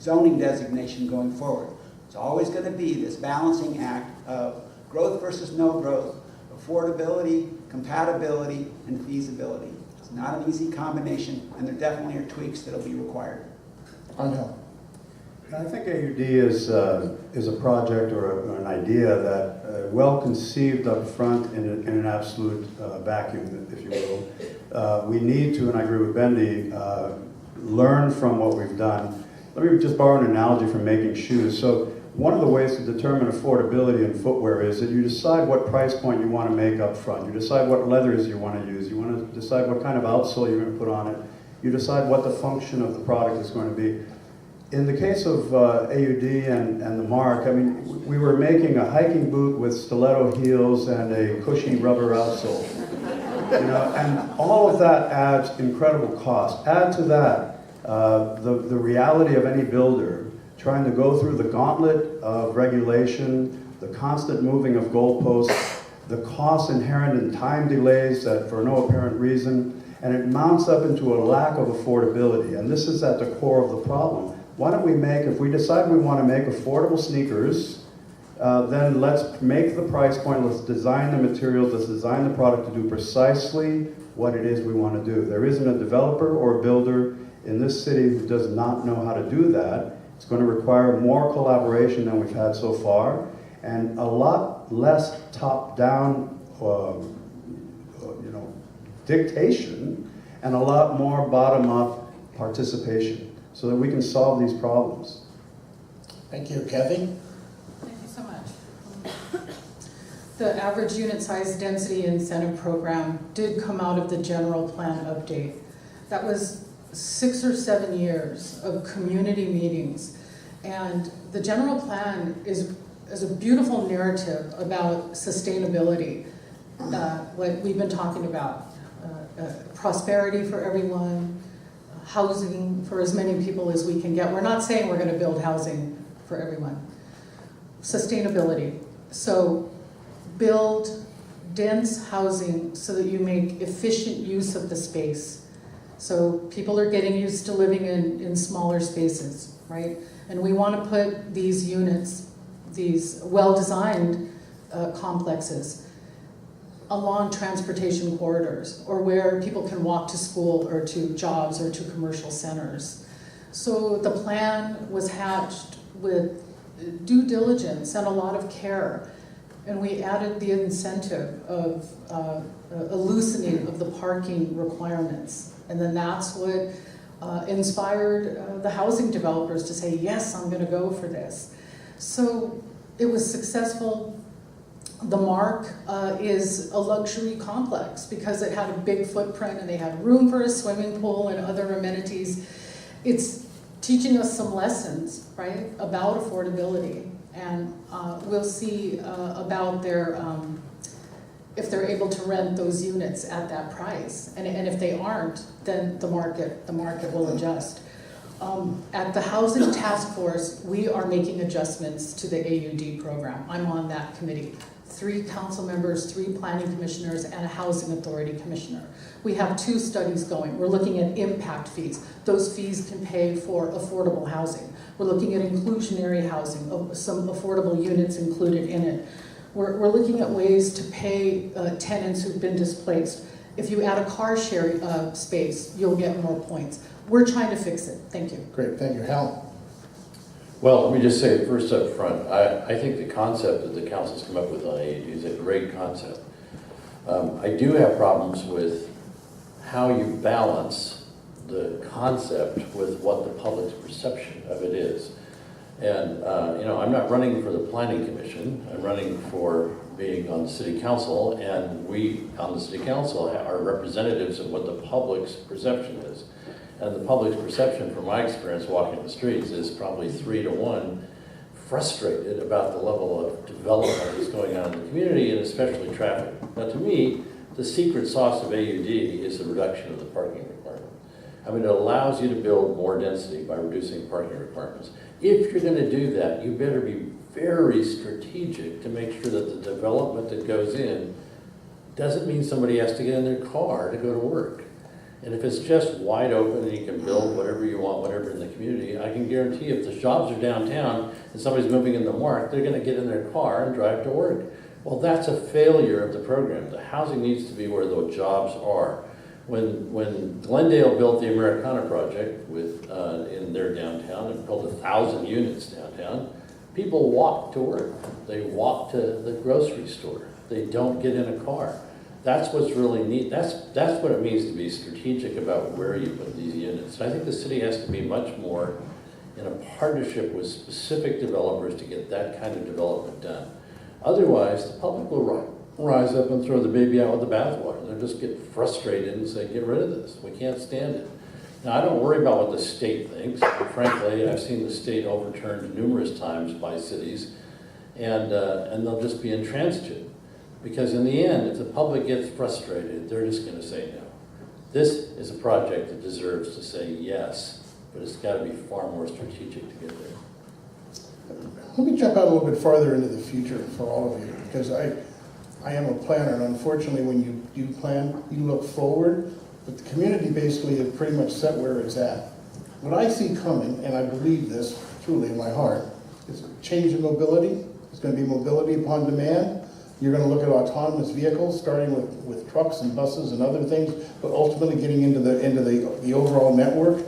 zoning designation going forward. It's always going to be this balancing act of growth versus no growth, affordability, compatibility, and feasibility. It's not an easy combination, and there definitely are tweaks that will be required. Angel. I think AUD is a project or an idea that, well conceived up front in an absolute vacuum, if you will. We need to, and I agree with Bendy, learn from what we've done. Let me just borrow an analogy from making shoes. So one of the ways to determine affordability in footwear is that you decide what price point you want to make up front. You decide what leathers you want to use. You want to decide what kind of outsole you're going to put on it. You decide what the function of the product is going to be. In the case of AUD and the Mark, I mean, we were making a hiking boot with stiletto heels and a cushy rubber outsole. You know, and all of that adds incredible cost. Add to that the reality of any builder trying to go through the gauntlet of regulation, the constant moving of goalposts, the costs inherent in time delays that for no apparent reason, and it mounts up into a lack of affordability. And this is at the core of the problem. Why don't we if we decide we want to make affordable sneakers, then let's make the price point, let's design the materials, let's design the product to do precisely what it is we want to do. There isn't a developer or a builder in this city who does not know how to do that. It's going to require more collaboration than we've had so far, and a lot less top-down dictation, and a lot more bottom-up participation, so that we can solve these problems. Thank you. Kathy? Thank you so much. The average unit size density incentive program did come out of the general plan update. That was 6 or 7 years of community meetings. And the general plan is a beautiful narrative about sustainability, what we've been talking about, prosperity for everyone, housing for as many people as we can get. We're not saying we're going to build housing for everyone. Sustainability. So build dense housing so that you make efficient use of the space. So people are getting used to living in smaller spaces, right? And we want to put these units, these well-designed complexes, along transportation corridors, or where people can walk to school or to jobs or to commercial centers. So the plan was hatched with due diligence and a lot of care. And we added the incentive of a loosening of the parking requirements. And then that's what inspired the housing developers to say, yes, I'm going to go for this. So it was successful. The Mark is a luxury complex because it had a big footprint and they had room for a swimming pool and other amenities. It's teaching us some lessons, right, about affordability. And we'll see about if they're able to rent those units at that price. And if they aren't, then the market will adjust. At the Housing Task Force, we are making adjustments to the AUD program. I'm on that committee. 3 council members, 3 planning commissioners, and a housing authority commissioner. We have 2 studies going. We're looking at impact fees. Those fees can pay for affordable housing. We're looking at inclusionary housing, some affordable units included in it. We're looking at ways to pay tenants who've been displaced. If you add a car share space, you'll get more points. We're trying to fix it. Thank you. Great, thank you. Hal? Well, let me just say first up front, I think the concept that the council's come up with on AUD is a great concept. I do have problems with how you balance the concept with what the public's perception of it is. And I'm not running for the planning commission, I'm running for being on the city council, and we on the city council are representatives of what the public's perception is. And the public's perception, from my experience walking the streets, is probably 3 to 1 frustrated about the level of development that's going on in the community, and especially traffic. Now, to me, the secret sauce of AUD is the reduction of the parking requirement. I mean, it allows you to build more density by reducing parking requirements. If you're going to do that, you better be very strategic to make sure that the development that goes in doesn't mean somebody has to get in their car to go to work. And if it's just wide open and you can build whatever you want, whatever in the community, I can guarantee if the jobs are downtown and somebody's moving in the Mark, they're going to get in their car and drive to work. Well, that's a failure of the program. The housing needs to be where the jobs are. When Glendale built the Americana project in their downtown and built 1,000 units downtown, people walk to work. They walk to the grocery store. They don't get in a car. That's what's really neat. That's what it means to be strategic about where you put these units. And I think the city has to be much more in a partnership with specific developers to get that kind of development done. Otherwise, the public will rise up and throw the baby out with the bathwater. They'll just get frustrated and say, get rid of this. We can't stand it. Now, I don't worry about what the state thinks. Frankly, I've seen the state overturned numerous times by cities, and they'll just be intransigent. Because in the end, if the public gets frustrated, they're just going to say no. This is a project that deserves to say yes, but it's got to be far more strategic to get there. Let me jump out a little bit farther into the future for all of you, because I am a planner, and unfortunately when you do plan, you look forward, but the community basically is pretty much set where it's at. What I see coming, and I believe this truly in my heart, is a change in mobility. It's going to be mobility upon demand. You're going to look at autonomous vehicles, starting with trucks and buses and other things, but ultimately getting into the overall network.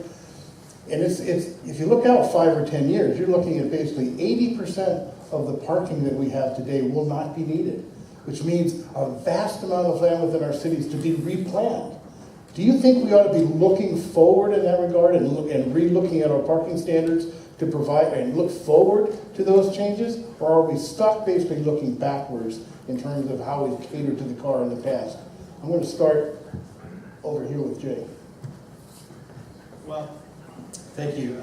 And if you look out 5 or 10 years, you're looking at basically 80% of the parking that we have today will not be needed, which means a vast amount of land within our cities to be replanned. Do you think we ought to be looking forward in that regard and re-looking at our parking standards to provide and look forward to those changes? Or are we stuck basically looking backwards in terms of how we've catered to the car in the past? I'm going to start over here with Jay. Well, thank you.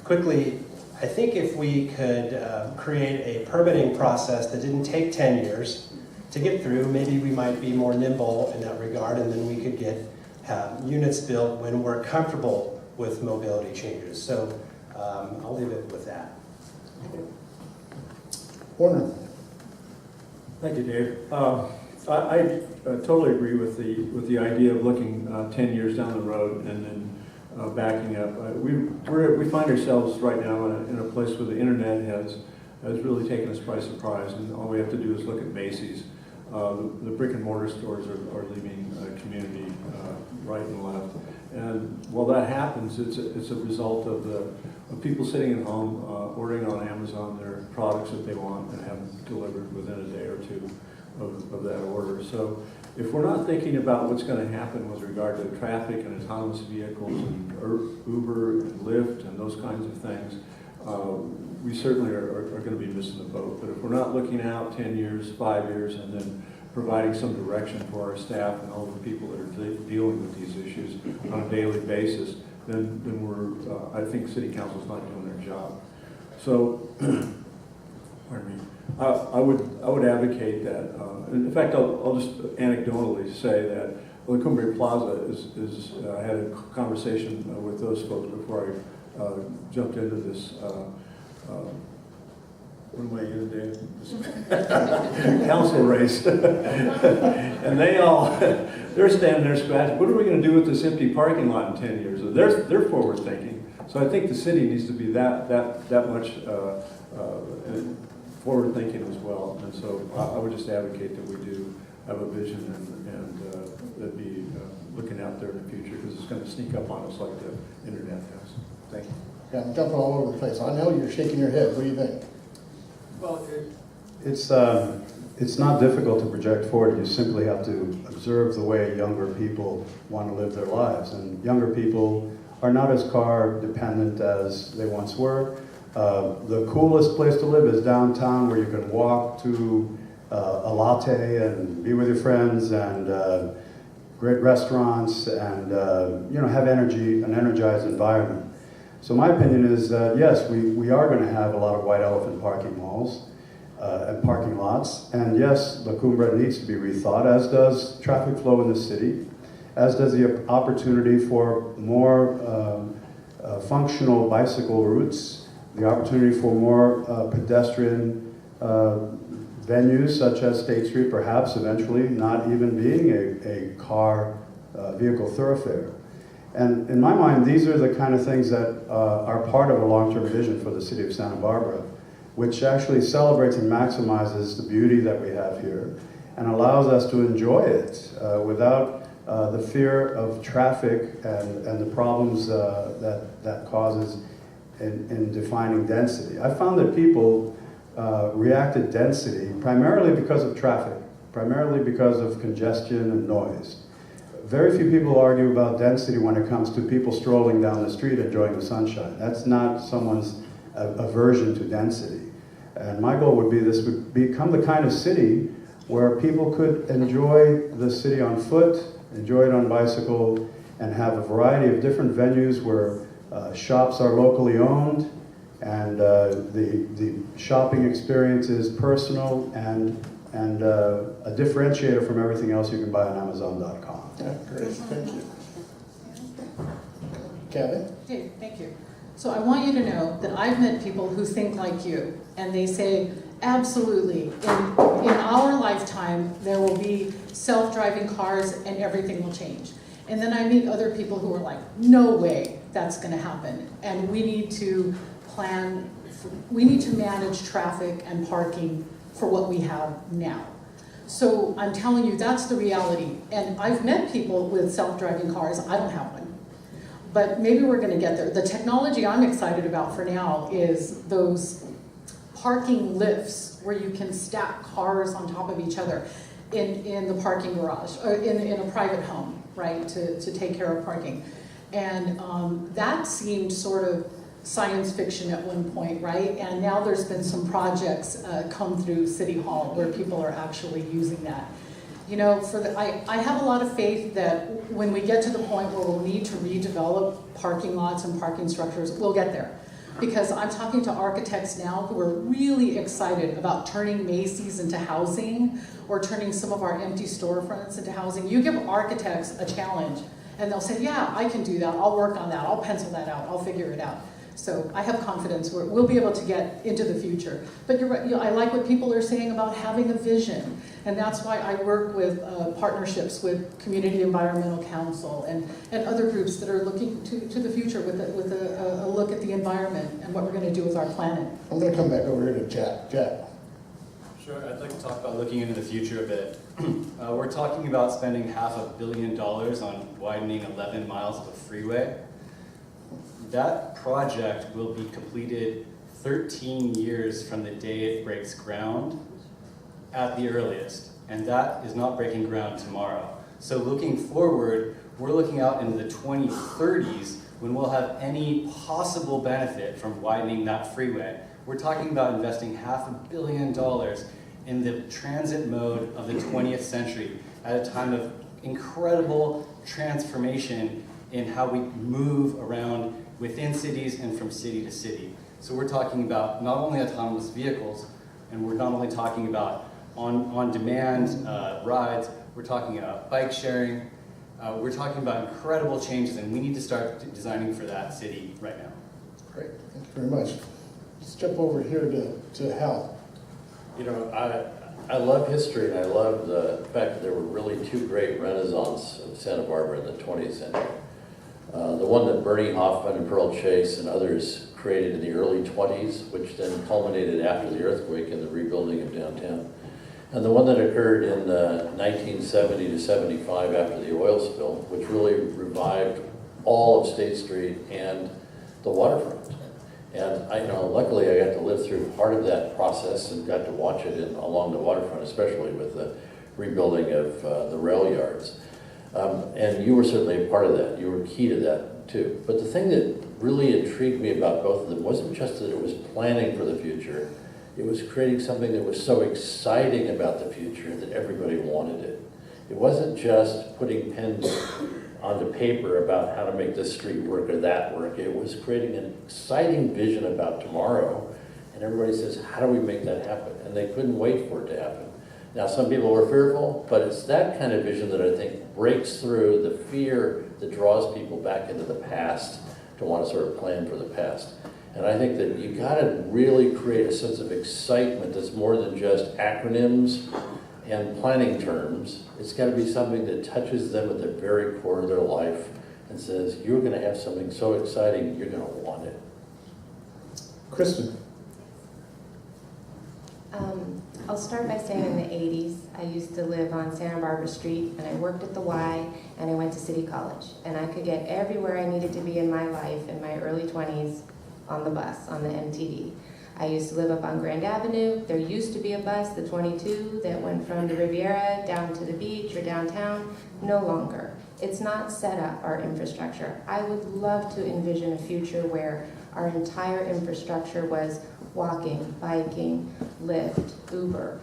Quickly, I think if we could create a permitting process that didn't take 10 years to get through, maybe we might be more nimble in that regard, and then we could get units built when we're comfortable with mobility changes. So I'll leave it with that. Warner. Thank you, Dave. I totally agree with the idea of looking 10 years down the road and then backing up. We find ourselves right now in a place where the internet has really taken us by surprise, and all we have to do is look at Macy's. The brick and mortar stores are leaving community right and left, and while that happens, it's a result of people sitting at home ordering on Amazon their products that they want and have them delivered within a day or two of that order. So if we're not thinking about what's going to happen with regard to traffic and autonomous vehicles and Uber and Lyft and those kinds of things, we certainly are going to be missing the boat. But if we're not looking out 10 years, 5 years, and then providing some direction for our staff and all the people that are dealing with these issues on a daily basis, then we're, I think City Council's not doing their job. So, pardon me, I would advocate that. In fact, I'll just anecdotally say that La Cumbre Plaza I had a conversation with those folks before I jumped into this. What am I in today? Council race. And they're standing there scratching. What are we going to do with this empty parking lot in 10 years? They're forward thinking. So I think the city needs to be that much forward thinking as well. And so I would just advocate that we do have a vision and that be looking out there in the future, because it's going to sneak up on us like the internet does. Thank you. Yeah, I'm jumping all over the place. I know you're shaking your head. What do you think? Well, it's not difficult to project forward. You simply have to observe the way younger people want to live their lives. And younger people are not as car dependent as they once were. The coolest place to live is downtown, where you can walk to a latte and be with your friends and great restaurants and have an energized environment. So my opinion is that yes, we are going to have a lot of white elephant parking malls and parking lots, and yes, La Cumbre needs to be rethought, as does traffic flow in the city, as does the opportunity for more functional bicycle routes, the opportunity for more pedestrian venues such as State Street, perhaps eventually not even being a car vehicle thoroughfare. And in my mind, these are the kind of things that are part of a long-term vision for the city of Santa Barbara, which actually celebrates and maximizes the beauty that we have here and allows us to enjoy it without the fear of traffic and the problems that causes in defining density. I found that people react to density primarily because of traffic, primarily because of congestion and noise. Very few people argue about density when it comes to people strolling down the street enjoying the sunshine. That's not someone's aversion to density. And my goal would be this would become the kind of city where people could enjoy the city on foot, enjoy it on bicycle, and have a variety of different venues where shops are locally owned, and the shopping experience is personal and a differentiator from everything else you can buy on Amazon.com. Yeah, great, thank you. Kevin? Okay, thank you. So I want you to know that I've met people who think like you, and they say, absolutely, in our lifetime, there will be self-driving cars and everything will change. And then I meet other people who are like, no way that's gonna happen. And we need to manage traffic and parking for what we have now. So I'm telling you, that's the reality. And I've met people with self-driving cars. I don't have one. But maybe we're going to get there. The technology I'm excited about for now is those parking lifts where you can stack cars on top of each other in the parking garage, or in a private home, right, to take care of parking. And that seemed sort of science fiction at one point, right? And now there's been some projects come through City Hall where people are actually using that. You know, I have a lot of faith that when we get to the point where we'll need to redevelop parking lots and parking structures, we'll get there. Because I'm talking to architects now who are really excited about turning Macy's into housing or turning some of our empty storefronts into housing. You give architects a challenge and they'll say, yeah, I can do that, I'll work on that, I'll pencil that out, I'll figure it out. So I have confidence we'll be able to get into the future. But you're right, you know, I like what people are saying about having a vision. And that's why I work with partnerships with Community Environmental Council and other groups that are looking to the future with a look at the environment and what we're going to do with our planet. I'm going to come back over here to Jack. Jack. Sure, I'd like to talk about looking into the future a bit. We're talking about spending $500 million on widening 11 miles of a freeway. That project will be completed 13 years from the day it breaks ground at the earliest, and that is not breaking ground tomorrow. So looking forward, we're looking out into the 2030s when we'll have any possible benefit from widening that freeway. We're talking about investing $500 million in the transit mode of the 20th century at a time of incredible transformation in how we move around within cities and from city to city. So we're talking about not only autonomous vehicles, and we're not only talking about on-demand rides, we're talking about bike sharing, we're talking about incredible changes, and we need to start designing for that city right now. Great, thank you very much. Let's jump over here to Hal. You know, I love history, and I love the fact that there were really two great renaissance of Santa Barbara in the 20th century. The one that Bernie Hoffman and Pearl Chase and others created in the early 20s, which then culminated after the earthquake in the rebuilding of downtown. And the one that occurred in 1970 to 75 after the oil spill, which really revived all of State Street and the waterfront. And luckily I got to live through part of that process and got to watch it along the waterfront, especially with the rebuilding of the rail yards. And you were certainly a part of that. You were key to that too. But the thing that really intrigued me about both of them wasn't just that it was planning for the future, It was creating something that was so exciting about the future that everybody wanted it. It wasn't just putting pens onto paper about how to make this street work or that work. It was creating an exciting vision about tomorrow, and everybody says, how do we make that happen? And they couldn't wait for it to happen. Now, some people were fearful, but it's that kind of vision that I think breaks through the fear that draws people back into the past to want to sort of plan for the past. And I think that you got to really create a sense of excitement that's more than just acronyms and planning terms. It's got to be something that touches them at the very core of their life and says, you're going to have something so exciting, you're going to want it. Kristen. I'll start by saying in the 80s, I used to live on Santa Barbara Street, and I worked at the Y, and I went to City College. And I could get everywhere I needed to be in my life in my early 20s on the bus, on the MTD. I used to live up on Grand Avenue. There used to be a bus, the 22, that went from the Riviera down to the beach or downtown. No longer. It's not set up, our infrastructure. I would love to envision a future where our entire infrastructure was walking, biking, Lyft, Uber.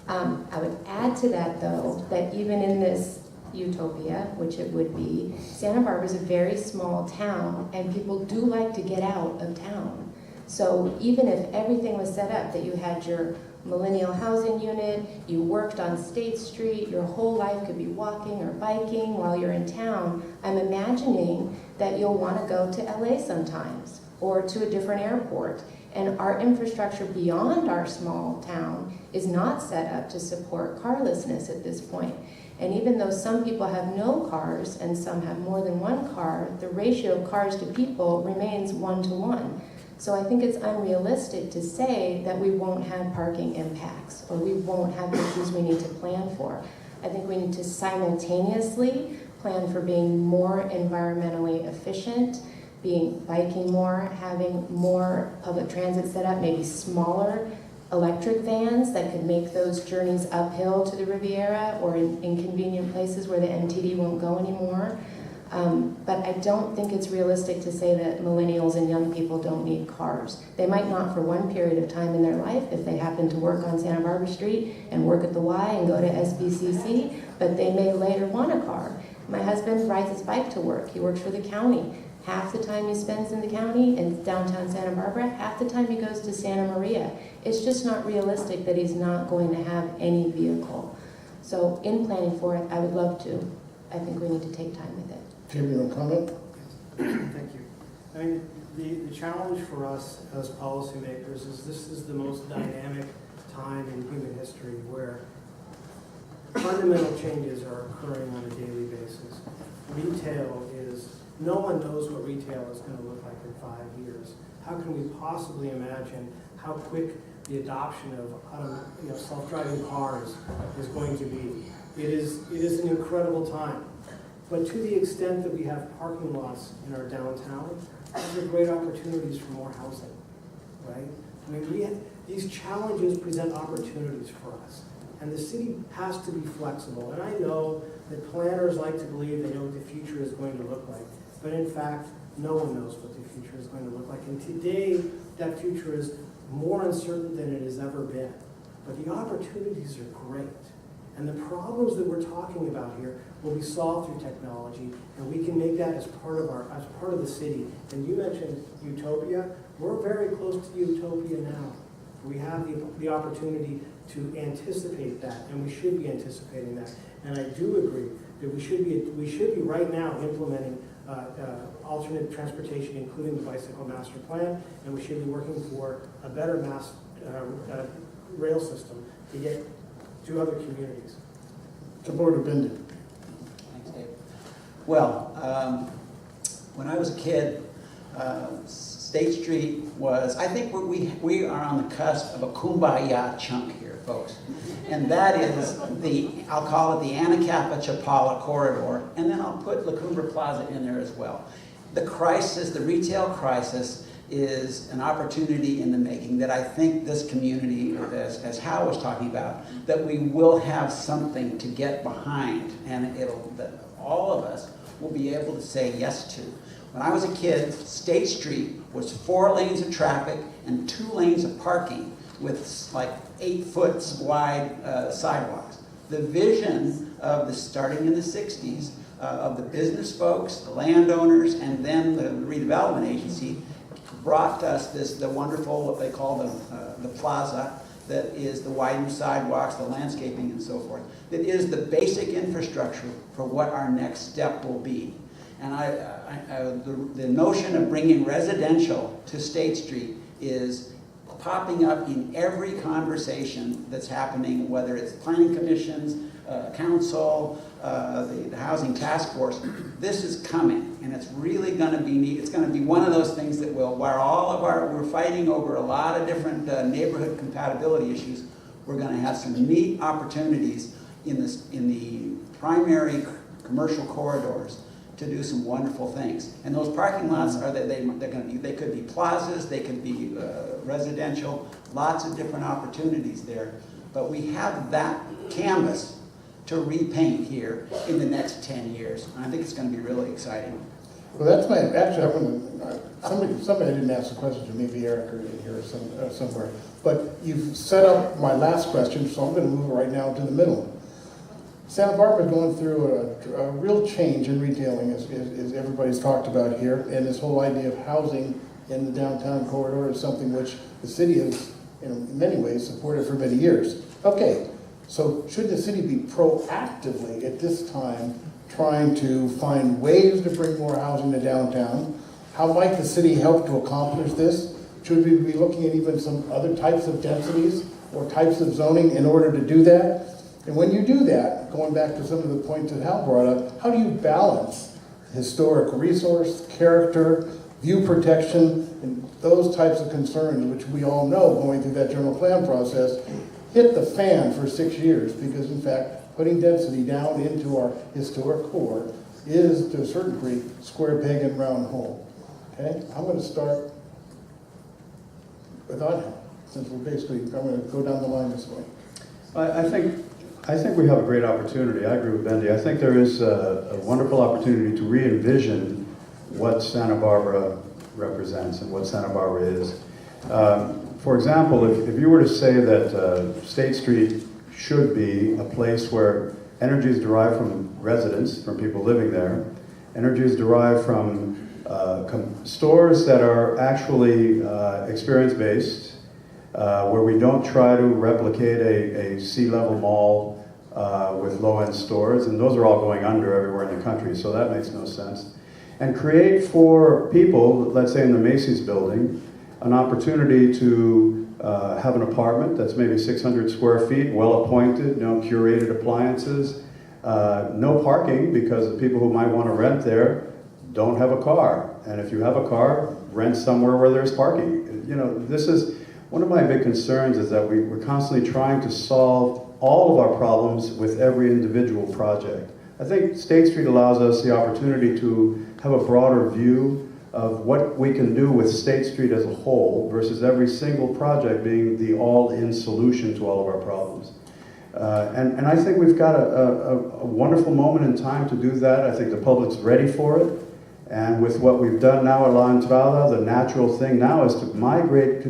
I would add to that, though, that even in this utopia, which it would be, Santa Barbara is a very small town, and people do like to get out of town. So even if everything was set up, that you had your millennial housing unit, you worked on State Street, your whole life could be walking or biking while you're in town, I'm imagining that you'll want to go to LA sometimes, or to a different airport. And our infrastructure beyond our small town is not set up to support carlessness at this point. And even though some people have no cars and some have more than one car, the ratio of cars to people remains 1 to 1. So I think it's unrealistic to say that we won't have parking impacts or we won't have issues we need to plan for. I think we need to simultaneously plan for being more environmentally efficient, biking more, having more public transit set up, maybe smaller electric vans that could make those journeys uphill to the Riviera or in inconvenient places where the MTD won't go anymore. But I don't think it's realistic to say that millennials and young people don't need cars. They might not for one period of time in their life if they happen to work on Santa Barbara Street and work at the Y and go to SBCC, but they may later want a car. My husband rides his bike to work. He works for the county. Half the time he spends in the county in downtown Santa Barbara, half the time he goes to Santa Maria. It's just not realistic that he's not going to have any vehicle. So in planning for it, I would love to. I think we need to take time with it. Jim, you want to comment? Thank you. I mean, the challenge for us as policymakers is this is the most dynamic time in human history where fundamental changes are occurring on a daily basis. Retail is, no one knows what retail is going to look like in 5 years. How can we possibly imagine how quick the adoption of self-driving cars is going to be? It is an incredible time. But to the extent that we have parking lots in our downtown, those are great opportunities for more housing, right? I mean, these challenges present opportunities for us. And the city has to be flexible. And I know that planners like to believe they know what the future is going to look like. But in fact, no one knows what the future is going to look like. And today, that future is more uncertain than it has ever been. But the opportunities are great. And the problems that we're talking about here will be solved through technology, and we can make that as part of the city. And you mentioned utopia. We're very close to utopia now. We have the opportunity to anticipate that, and we should be anticipating that. And I do agree that we should be right now implementing alternate transportation, including the bicycle master plan, and we should be working for a better mass rail system to get to other communities. The Board of Bending. Thanks, Dave. Well, when I was a kid, State Street was, I think we are on the cusp of a kumbaya chunk here, folks. And that is I'll call it the Anacapa Chapala corridor, and then I'll put La Cumbre Plaza in there as well. The crisis, the retail crisis, is an opportunity in the making that I think this community, as Hal was talking about, that we will have something to get behind, and that all of us will be able to say yes to. When I was a kid, State Street was 4 lanes of traffic and 2 lanes of parking with like 8 foot wide sidewalks. The vision of starting in the 60s, of the business folks, the landowners, and then the redevelopment agency brought us the wonderful, what they call the plaza, that is the widened sidewalks, the landscaping, and so forth. That is the basic infrastructure for what our next step will be. And the notion of bringing residential to State Street is popping up in every conversation that's happening, whether it's planning commissions, council, the housing task force. This is coming, and it's really going to be neat. It's going to be one of those things that will, where we're fighting over a lot of different neighborhood compatibility issues. We're going to have some neat opportunities in the primary commercial corridors to do some wonderful things. And those parking lots are they could be plazas, they could be residential, lots of different opportunities there. But we have that canvas to repaint here in the next 10 years. And I think it's going to be really exciting. Well, that's my, actually, somebody didn't ask the question to me, maybe Eric or in here somewhere. But you've set up my last question, so I'm going to move it right now to the middle. Santa Barbara is going through a real change in retailing, as everybody's talked about here, and this whole idea of housing in the downtown corridor is something which the city has, in many ways, supported for many years. Okay, so should the city be proactively at this time trying to find ways to bring more housing to downtown? How might the city help to accomplish this? Should we be looking at even some other types of densities or types of zoning in order to do that? And when you do that, going back to some of the points that Hal brought up, how do you balance historic resource, character, view protection, and those types of concerns, which we all know going through that general plan process, hit the fan for 6 years, because in fact, putting density down into our historic core is, to a certain degree, square peg and round hole. Okay, I'm going to start with Anya, since we're basically, I'm going to go down the line this way. I think we have a great opportunity. I agree with Bendy. I think there is a wonderful opportunity to re-envision what Santa Barbara represents and what Santa Barbara is. For example, if you were to say that State Street should be a place where energy is derived from residents, from people living there, energy is derived from stores that are actually experience-based, where we don't try to replicate a C-level mall with low-end stores, and those are all going under everywhere in the country, so that makes no sense. And create for people, let's say in the Macy's building, an opportunity to have an apartment that's maybe 600 square feet, well-appointed, curated appliances, no parking, because the people who might want to rent there don't have a car. And if you have a car, rent somewhere where there's parking. This is one of my big concerns, is that we're constantly trying to solve all of our problems with every individual project. I think State Street allows us the opportunity to have a broader view of what we can do with State Street as a whole versus every single project being the all-in solution to all of our problems. And I think we've got a wonderful moment in time to do that. I think the public's ready for it. And with what we've done now at La Entrada, the natural thing now is to migrate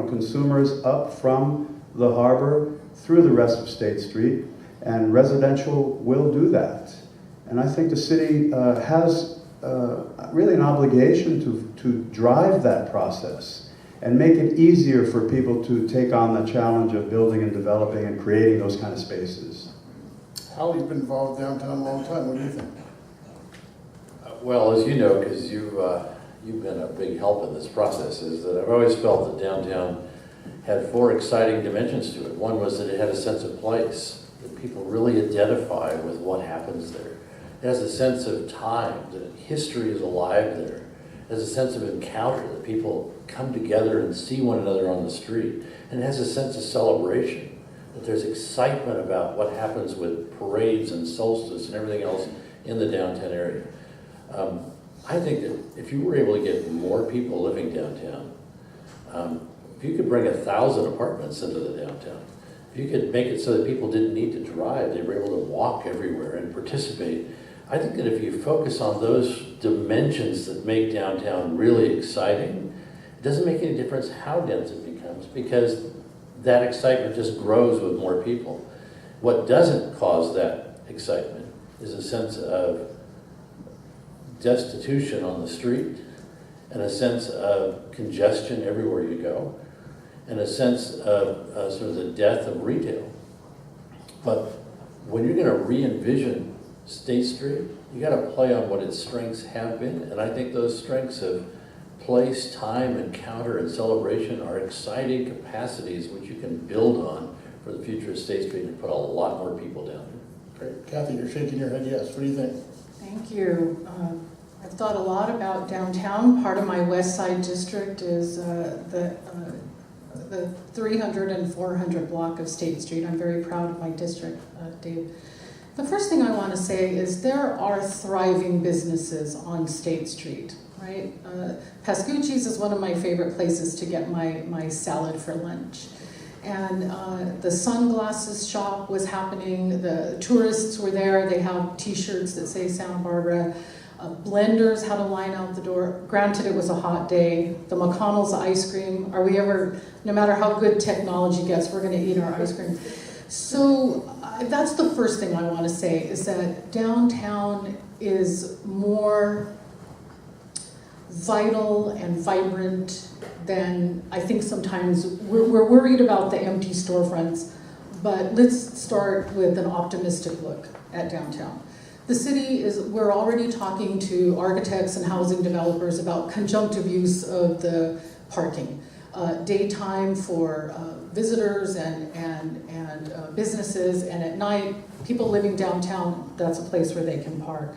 consumers up from the harbor through the rest of State Street, and residential will do that. And I think the city has really an obligation to drive that process and make it easier for people to take on the challenge of building and developing and creating those kind of spaces. Hal, you've been involved downtown a long time. What do you think? Well, as you know, because you've been a big help in this process, is that I've always felt that downtown had 4 exciting dimensions to it. One was that it had a sense of place, that people really identify with what happens there. It has a sense of time, that history is alive there. It has a sense of encounter, that people come together and see one another on the street. And it has a sense of celebration, that there's excitement about what happens with parades and solstice and everything else in the downtown area. I think that if you were able to get more people living downtown, if you could bring 1,000 apartments into the downtown, if you could make it so that people didn't need to drive, they were able to walk everywhere and participate, I think that if you focus on those dimensions that make downtown really exciting, it doesn't make any difference how dense it becomes, because that excitement just grows with more people. What doesn't cause that excitement is a sense of destitution on the street, and a sense of congestion everywhere you go, and a sense of sort of the death of retail. But when you're going to re-envision State Street, you got to play on what its strengths have been, and I think those strengths of place, time, encounter, and celebration are exciting capacities which you can build on for the future of State Street and put a lot more people down there. Great. Kathy, you're shaking your head yes. What do you think? Thank you. I've thought a lot about downtown. Part of my West Side district is the 300 and 400 block of State Street. I'm very proud of my district, Dave. The first thing I want to say is there are thriving businesses on State Street, right? Pascucci's is one of my favorite places to get my salad for lunch. And the sunglasses shop was happening, the tourists were there, they have t-shirts that say Santa Barbara. Blenders had a line out the door. Granted, it was a hot day. The McConnell's ice cream, are we ever, no matter how good technology gets, we're gonna eat our ice cream. So that's the first thing I wanna say, is that downtown is more vital and vibrant than I think sometimes we're worried about the empty storefronts, but let's start with an optimistic look at downtown. The city we're already talking to architects and housing developers about conjunctive use of the parking. Daytime for visitors and businesses, and at night, people living downtown, that's a place where they can park.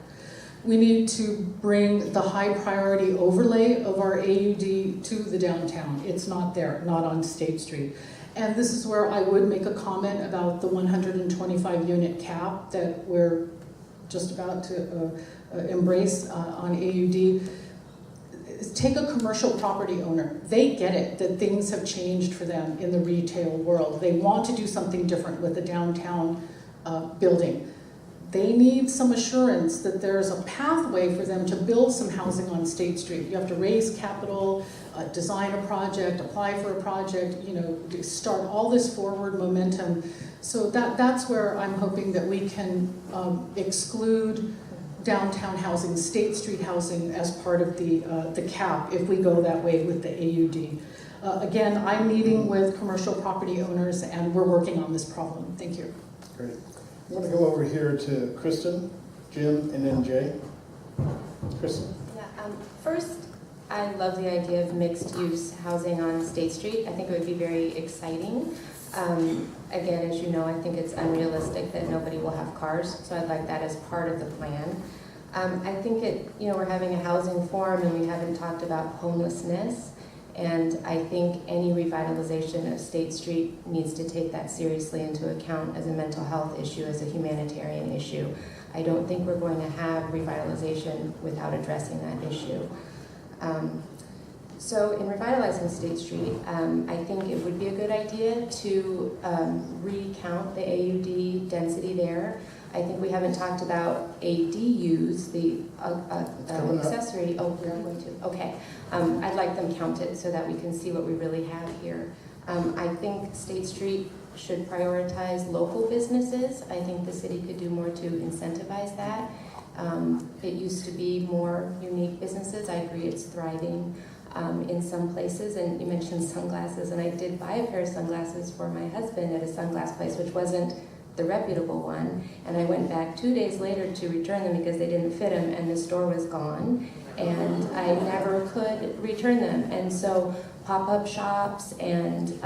We need to bring the high priority overlay of our AUD to the downtown. It's not there, not on State Street. And this is where I would make a comment about the 125 unit cap that we're just about to embrace on AUD. Take a commercial property owner. They get it that things have changed for them in the retail world. They want to do something different with the downtown building. They need some assurance that there's a pathway for them to build some housing on State Street. You have to raise capital, design a project, apply for a project, start all this forward momentum. So that's where I'm hoping that we can exclude downtown housing, State Street housing as part of the cap if we go that way with the AUD. Again, I'm meeting with commercial property owners and we're working on this problem. Thank you. Great. I'm going to go over here to Kristen, Jim, and then Jay. Kristen. Yeah, first, I love the idea of mixed-use housing on State Street. I think it would be very exciting. Again, as you know, I think it's unrealistic that nobody will have cars, so I'd like that as part of the plan. I think we're having a housing forum and we haven't talked about homelessness. And I think any revitalization of State Street needs to take that seriously into account as a mental health issue, as a humanitarian issue. I don't think we're going to have revitalization without addressing that issue. So in revitalizing State Street, I think it would be a good idea to recount the AUD density there. I think we haven't talked about ADUs, the accessory. Oh, we're going to. Okay. I'd like them counted so that we can see what we really have here. I think State Street should prioritize local businesses. I think the city could do more to incentivize that. It used to be more unique businesses. I agree it's thriving in some places. And you mentioned sunglasses, and I did buy a pair of sunglasses for my husband at a sunglass place, which wasn't the reputable one, and I went back 2 days later to return them because they didn't fit him and the store was gone, and I never could return them. And so pop-up shops and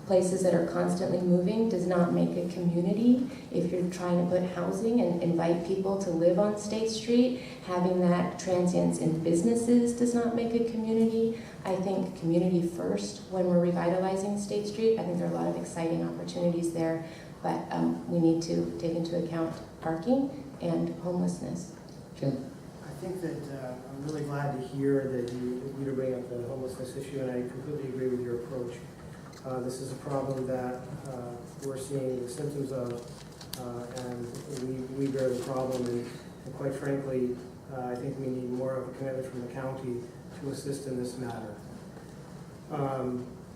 places that are constantly moving does not make a community. If you're trying to put housing and invite people to live on State Street, having that transience in businesses does not make a community. I think community first when we're revitalizing State Street. I think there are a lot of exciting opportunities there. But we need to take into account parking and homelessness. Jim. I think that I'm really glad to hear that you bring up the homelessness issue, and I completely agree with your approach. This is a problem that we're seeing the symptoms of, and we bear the problem. And quite frankly, I think we need more of a commitment from the county to assist in this matter.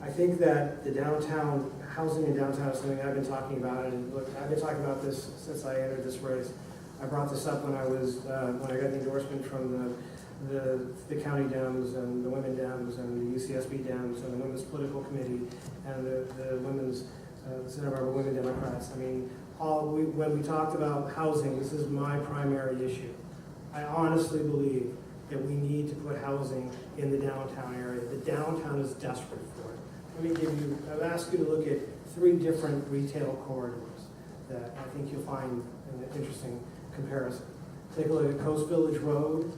I think that the downtown, housing in downtown is something I've been talking about, and look, I've been talking about this since I entered this race. I brought this up when I got the endorsement from the county Dems and the women Dems and the UCSB Dems and the Women's Political Committee and the women's Santa Barbara Women Democrats. I mean, when we talked about housing, this is my primary issue. I honestly believe that we need to put housing in the downtown area. The downtown is desperate for it. I've asked you to look at 3 different retail corridors that I think you'll find an interesting comparison. Take a look at Coast Village Road,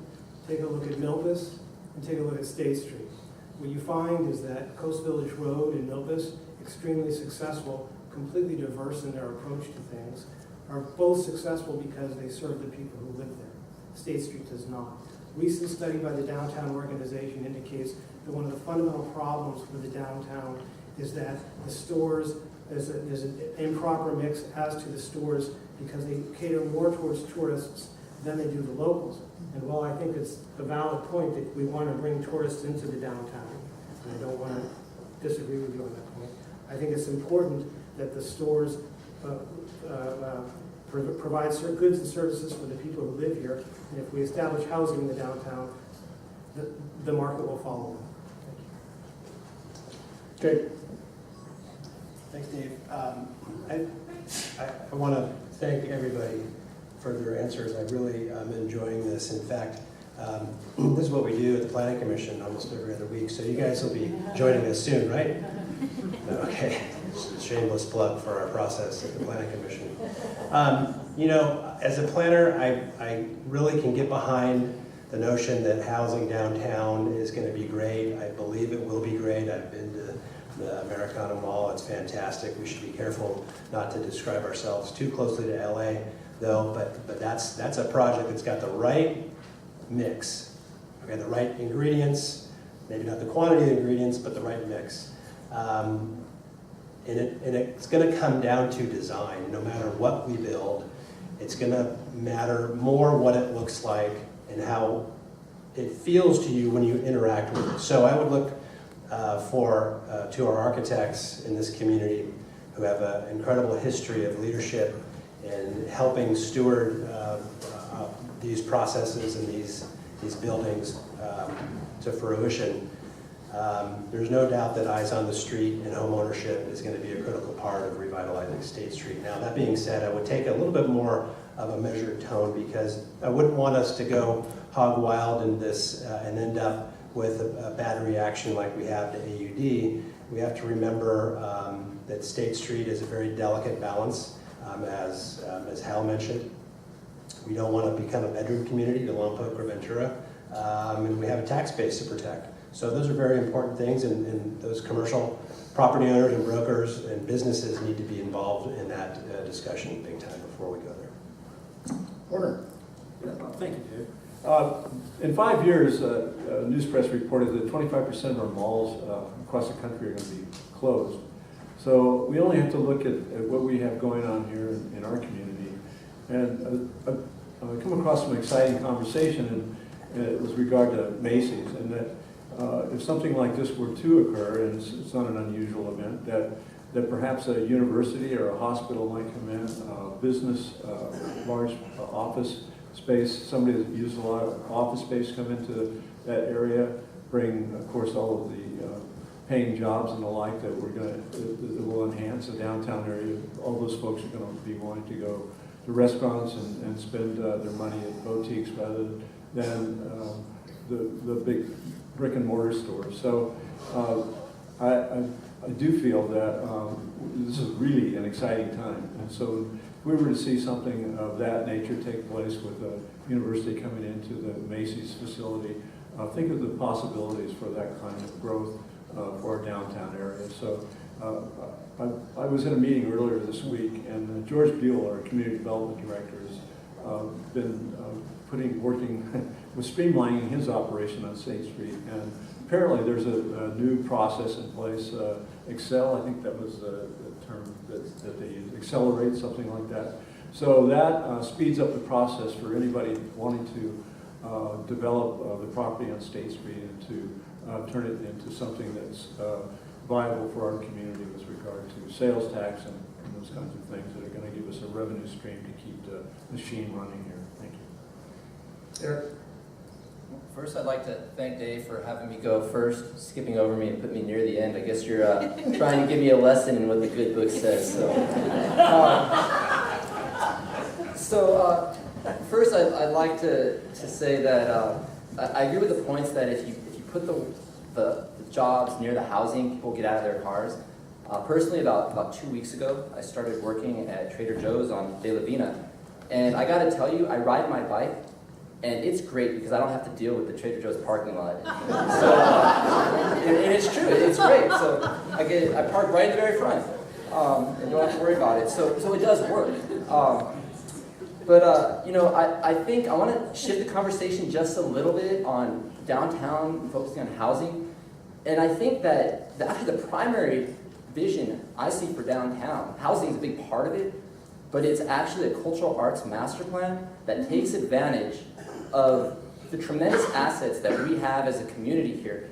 take a look at Milpas, and take a look at State Street. What you find is that Coast Village Road and Milpas, extremely successful, completely diverse in their approach to things, are both successful because they serve the people who live there. State Street does not. Recent study by the downtown organization indicates that one of the fundamental problems with the downtown is that the stores, there's an improper mix as to the stores because they cater more towards tourists than they do the locals. And while I think it's a valid point that we want to bring tourists into the downtown, and I don't want to disagree with you on that point, I think it's important that the stores provide goods and services for the people who live here. And if we establish housing in the downtown, the market will follow. Okay. Thanks, Dave. I want to thank everybody for their answers. I really am enjoying this. In fact, this is what we do at the Planning Commission almost every other week. So you guys will be joining us soon, right? Okay. Shameless plug for our process at the Planning Commission. You know, as a planner, I really can get behind the notion that housing downtown is going to be great. I believe it will be great. I've been to the Americana Mall. It's fantastic. We should be careful not to describe ourselves too closely to LA, though. But that's a project that's got the right mix. Okay, the right ingredients, maybe not the quantity of ingredients, but the right mix. And it's going to come down to design. No matter what we build, it's going to matter more what it looks like and how it feels to you when you interact with it. So I would look to our architects in this community who have an incredible history of leadership and helping steward these processes and these buildings to fruition. There's no doubt that eyes on the street and home ownership is going to be a critical part of revitalizing State Street. Now, that being said, I would take a little bit more of a measured tone because I wouldn't want us to go hog wild in this and end up with a bad reaction like we have to AUD. We have to remember that State Street is a very delicate balance, as Hal mentioned. We don't want to become a bedroom community to Lompoc or Ventura, and we have a tax base to protect. So those are very important things, and those commercial property owners and brokers and businesses need to be involved in that discussion big time before we go there. Order. Yeah, thank you, Dave. In 5 years, News Press reported that 25% of our malls across the country are going to be closed. So we only have to look at what we have going on here in our community. And I've come across some exciting conversation with regard to Macy's, and that if something like this were to occur, and it's not an unusual event, that perhaps a university or a hospital might come in, business, large office space, somebody that uses a lot of office space come into that area, bring, of course, all of the paying jobs and the like that will enhance the downtown area. All those folks are going to be wanting to go to restaurants and spend their money at boutiques rather than the big brick and mortar stores. So I do feel that this is really an exciting time. And so if we were to see something of that nature take place with a university coming into the Macy's facility, think of the possibilities for that kind of growth for our downtown area. So I was in a meeting earlier this week, and George Buell, our community development director, has been working with streamlining his operation on State Street. And apparently there's a new process in place, Excel, I think that was the term that they use, accelerate, something like that. So that speeds up the process for anybody wanting to develop the property on State Street and to turn it into something that's viable for our community with regard to sales tax and those kinds of things that are going to give us a revenue stream to keep the machine running here. Thank you. Eric? First, I'd like to thank Dave for having me go first, skipping over me and put me near the end. I guess you're trying to give me a lesson in what the good book says. First, I'd like to say that I agree with the points that if you put the jobs near the housing, people get out of their cars. Personally, about 2 weeks ago, I started working at Trader Joe's on De La Vina, and I got to tell you, I ride my bike. And it's great because I don't have to deal with the Trader Joe's parking lot. So, and it's true, it's great. So I park right in the very front and don't have to worry about it. So it does work. I think I want to shift the conversation just a little bit on downtown, focusing on housing. And I think that actually the primary vision I see for downtown, housing is a big part of it, but it's actually a cultural arts master plan that takes advantage of the tremendous assets that we have as a community here.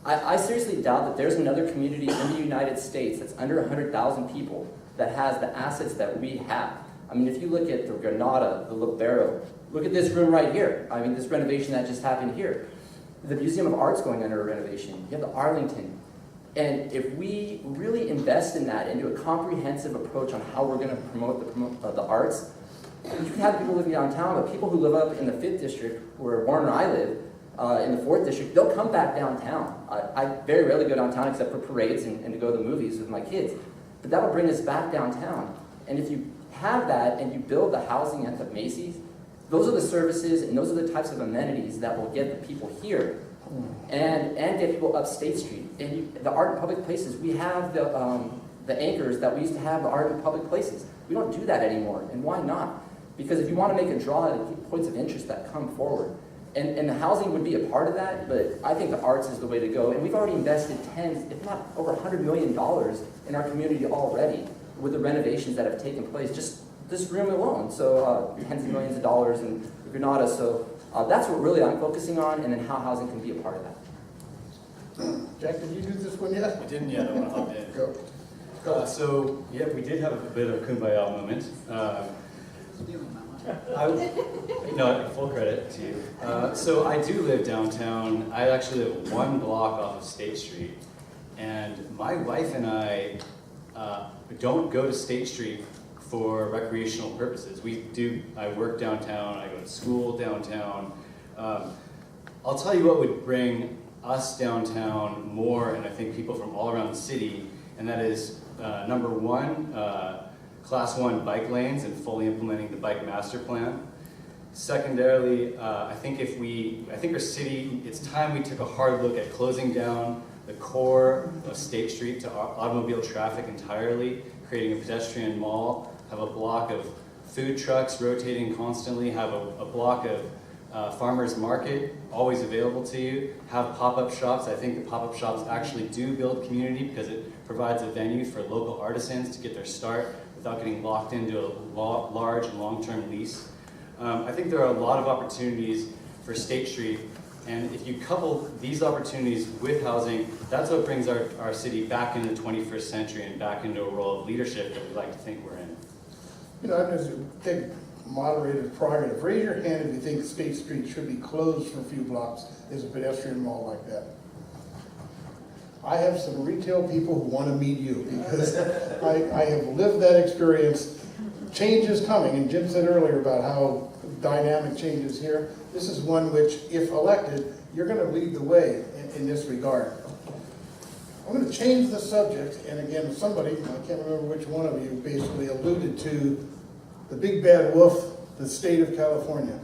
I seriously doubt that there's another community in the United States that's under 100,000 people that has the assets that we have. I mean, if you look at the Granada, the Libero, look at this room right here. I mean, this renovation that just happened here. The Museum of Art's going under a renovation. You have the Arlington. And if we really invest in that, into a comprehensive approach on how we're going to promote the arts, you can have people living downtown, but people who live up in the 5th District, where Warren and I live, in the 4th District, they'll come back downtown. I very rarely go downtown except for parades and to go to the movies with my kids. But that'll bring us back downtown. And if you have that and you build the housing at the Macy's, those are the services and those are the types of amenities that will get the people here and get people up State Street. And the art in public places, we have the anchors that we used to have, the art in public places. We don't do that anymore. And why not? Because if you want to make a draw at points of interest that come forward, and the housing would be a part of that, but I think the arts is the way to go. And we've already invested tens, if not over $100 million in our community already with the renovations that have taken place, just this room alone. So tens of millions of dollars in Granada. So that's what really I'm focusing on, and then how housing can be a part of that. Jack, did you do this one yet? I didn't yet, I want to hop in. Go. We did have a bit of a kumbaya moment. No, full credit to you. So I do live downtown. I actually live 1 block off of State Street. And my wife and I don't go to State Street for recreational purposes. I work downtown, I go to school downtown. I'll tell you what would bring us downtown more, and I think people from all around the city, and that is number 1, Class 1 bike lanes and fully implementing the bike master plan. Secondarily, I think our city, it's time we took a hard look at closing down the core of State Street to automobile traffic entirely, creating a pedestrian mall, have a block of food trucks rotating constantly, have a block of farmers market always available to you, have pop-up shops. I think the pop-up shops actually do build community because it provides a venue for local artisans to get their start without getting locked into a large and long-term lease. I think there are a lot of opportunities for State Street, and if you couple these opportunities with housing, that's what brings our city back into the 21st century and back into a role of leadership that we like to think we're in. You know, I'm just take moderated prerogative. Raise your hand if you think State Street should be closed for a few blocks as a pedestrian mall like that. I have some retail people who want to meet you because I have lived that experience. Change is coming, and Jim said earlier about how dynamic change is here. This is one which, if elected, you're going to lead the way in this regard. I'm going to change the subject, and again, somebody, I can't remember which one of you, basically alluded to the big bad wolf, the state of California.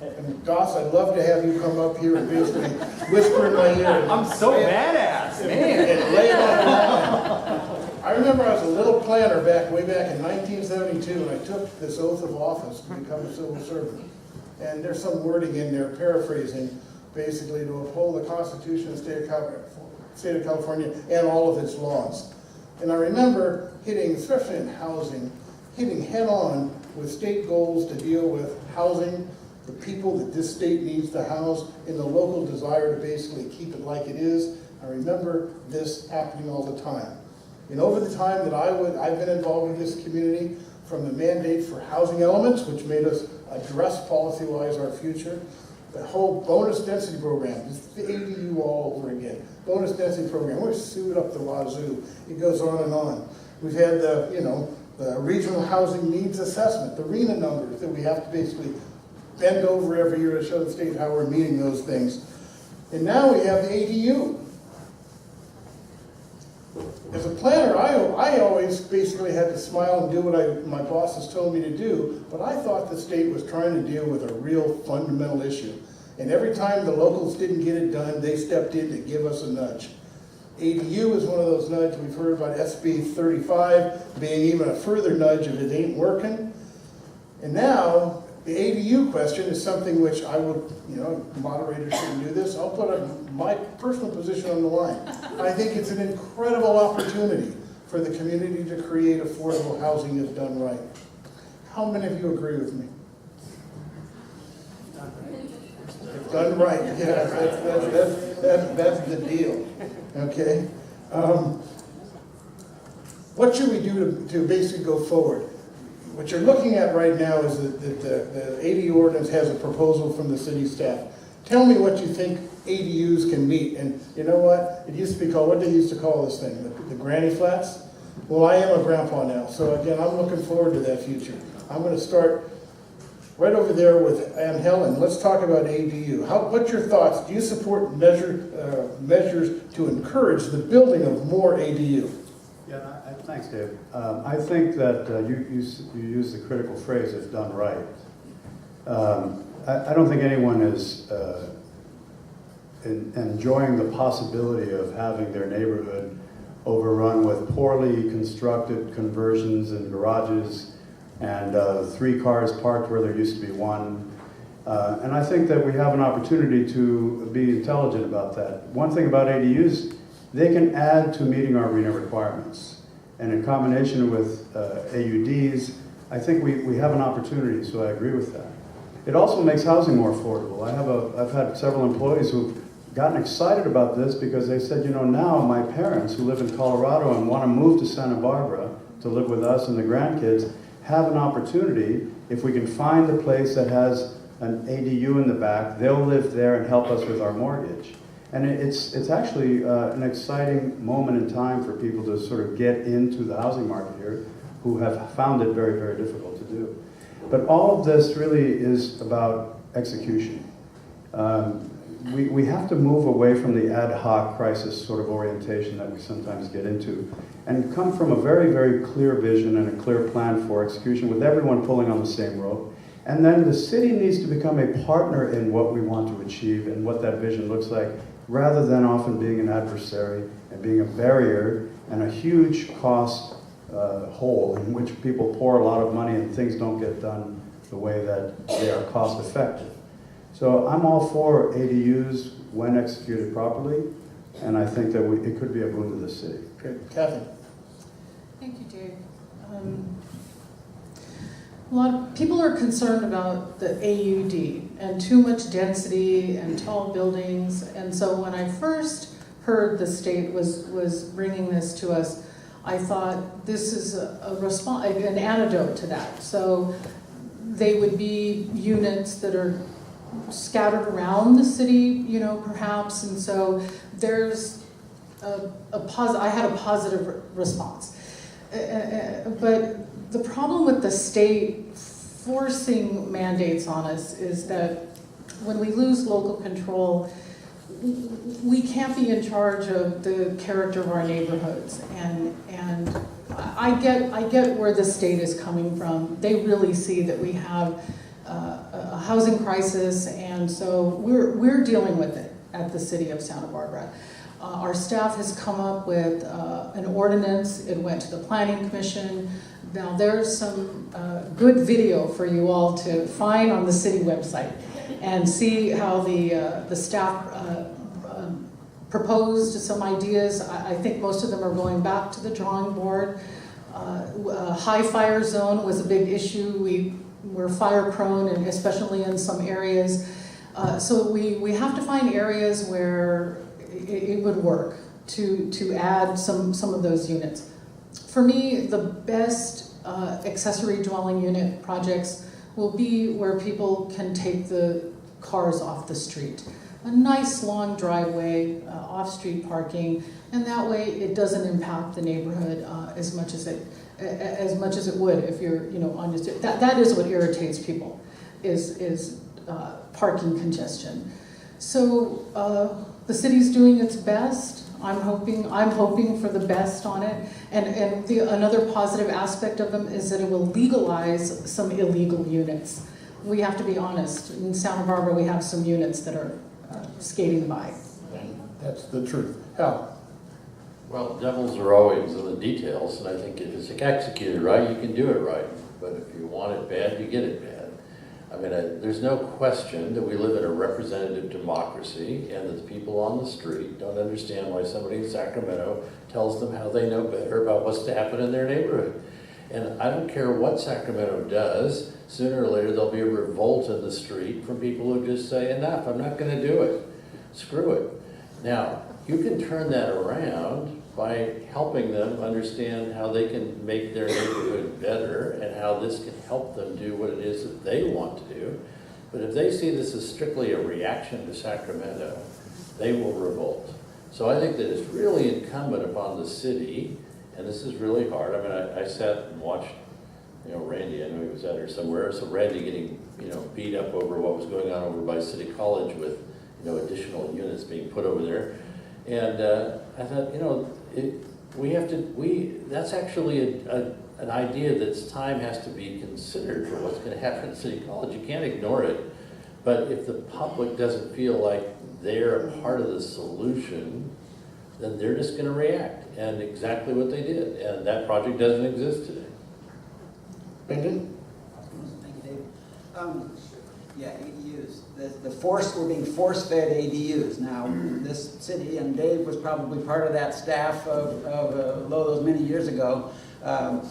And Goss, I'd love to have you come up here and basically whisper in my ear. I'm so badass, man. And lay it on the line. I remember I was a little planner way back in 1972, and I took this oath of office to become a civil servant. And there's some wording in there, paraphrasing, basically to uphold the Constitution of the state of California and all of its laws. And I remember hitting, especially in housing, hitting head on with state goals to deal with housing, the people that this state needs to house, and the local desire to basically keep it like it is. I remember this happening all the time. And over the time that I've been involved with this community, from the mandate for housing elements, which made us address policy-wise our future, the whole bonus density program, it's the ADU all over again. Bonus density program, we're sued up the wazoo. It goes on and on. We've had the regional housing needs assessment, the RENA numbers that we have to basically bend over every year to show the state how we're meeting those things. And now we have the ADU. As a planner, I always basically had to smile and do what my bosses told me to do, but I thought the state was trying to deal with a real fundamental issue. And every time the locals didn't get it done, they stepped in to give us a nudge. ADU is one of those nudges. We've heard about SB 35 being even a further nudge if it ain't working. And now, the ADU question is something which I would, moderators shouldn't do this. I'll put my personal position on the line. I think it's an incredible opportunity for the community to create affordable housing if done right. How many of you agree with me? If done right, yeah, that's the deal. Okay. What should we do to basically go forward? What you're looking at right now is that the ADU ordinance has a proposal from the city staff. Tell me what you think ADUs can meet. And you know what? It used to be called, what they used to call this thing? The granny flats? Well, I am a grandpa now, so again, I'm looking forward to that future. I'm going to start right over there with Ann Helen. Let's talk about ADU. What's your thoughts? Do you support measures to encourage the building of more ADU? Yeah, thanks, Dave. I think that you use the critical phrase, if done right. I don't think anyone is enjoying the possibility of having their neighborhood overrun with poorly constructed conversions and garages and 3 cars parked where there used to be 1. And I think that we have an opportunity to be intelligent about that. One thing about ADUs, they can add to meeting our RENA requirements. And in combination with AUDs, I think we have an opportunity, so I agree with that. It also makes housing more affordable. I've had several employees who've gotten excited about this because they said, now my parents who live in Colorado and want to move to Santa Barbara to live with us and the grandkids have an opportunity. If we can find a place that has an ADU in the back, they'll live there and help us with our mortgage. And it's actually an exciting moment in time for people to sort of get into the housing market here who have found it very, very difficult to do. But all of this really is about execution. We have to move away from the ad hoc crisis sort of orientation that we sometimes get into and come from a very, very clear vision and a clear plan for execution with everyone pulling on the same rope. And then the city needs to become a partner in what we want to achieve and what that vision looks like, rather than often being an adversary and being a barrier and a huge cost hole in which people pour a lot of money and things don't get done the way that they are cost effective. So I'm all for ADUs when executed properly, and I think that it could be a boon to the city. Great. Kathy? Thank you, Dave. A lot of people are concerned about the AUD and too much density and tall buildings. And so when I first heard the state was bringing this to us, I thought this is an antidote to that. So they would be units that are scattered around the city, perhaps. And so there's I had a positive response. But the problem with the state forcing mandates on us is that when we lose local control, we can't be in charge of the character of our neighborhoods. And I get where the state is coming from. They really see that we have a housing crisis, and so we're dealing with it at the city of Santa Barbara. Our staff has come up with an ordinance. It went to the Planning Commission. Now there's some good video for you all to find on the city website and see how the staff proposed some ideas. I think most of them are going back to the drawing board. High fire zone was a big issue. We're fire prone, and especially in some areas. So we have to find areas where it would work to add some of those units. For me, the best accessory dwelling unit projects will be where people can take the cars off the street. A nice long driveway, off-street parking, and that way it doesn't impact the neighborhood as much as it would if you're on your street. That is what irritates people, is parking congestion. So the city's doing its best. I'm hoping for the best on it. And another positive aspect of them is that it will legalize some illegal units. We have to be honest. In Santa Barbara, we have some units that are skating by. That's the truth. Hal? Well, devils are always in the details, and I think if it's executed right, you can do it right. But if you want it bad, you get it bad. I mean, there's no question that we live in a representative democracy, and that the people on the street don't understand why somebody in Sacramento tells them how they know better about what's to happen in their neighborhood. And I don't care what Sacramento does, sooner or later there'll be a revolt in the street from people who just say, enough, I'm not going to do it. Screw it. Now, you can turn that around by helping them understand how they can make their neighborhood better and how this can help them do what it is that they want to do. But if they see this as strictly a reaction to Sacramento, they will revolt. So I think that it's really incumbent upon the city, and this is really hard. I mean, I sat and watched, Randy, I know he was out here somewhere, so Randy getting, beat up over what was going on over by City College with, additional units being put over there. And I thought, that's actually an idea that's time has to be considered for what's going to happen at City College. You can't ignore it. But if the public doesn't feel like they're a part of the solution, then they're just going to react. And exactly what they did. And that project doesn't exist today. Brendan? Thank you, Dave. Yeah, ADUs. We're being force-fed ADUs. Now, this city, and Dave was probably part of that staff of Lolo's many years ago. The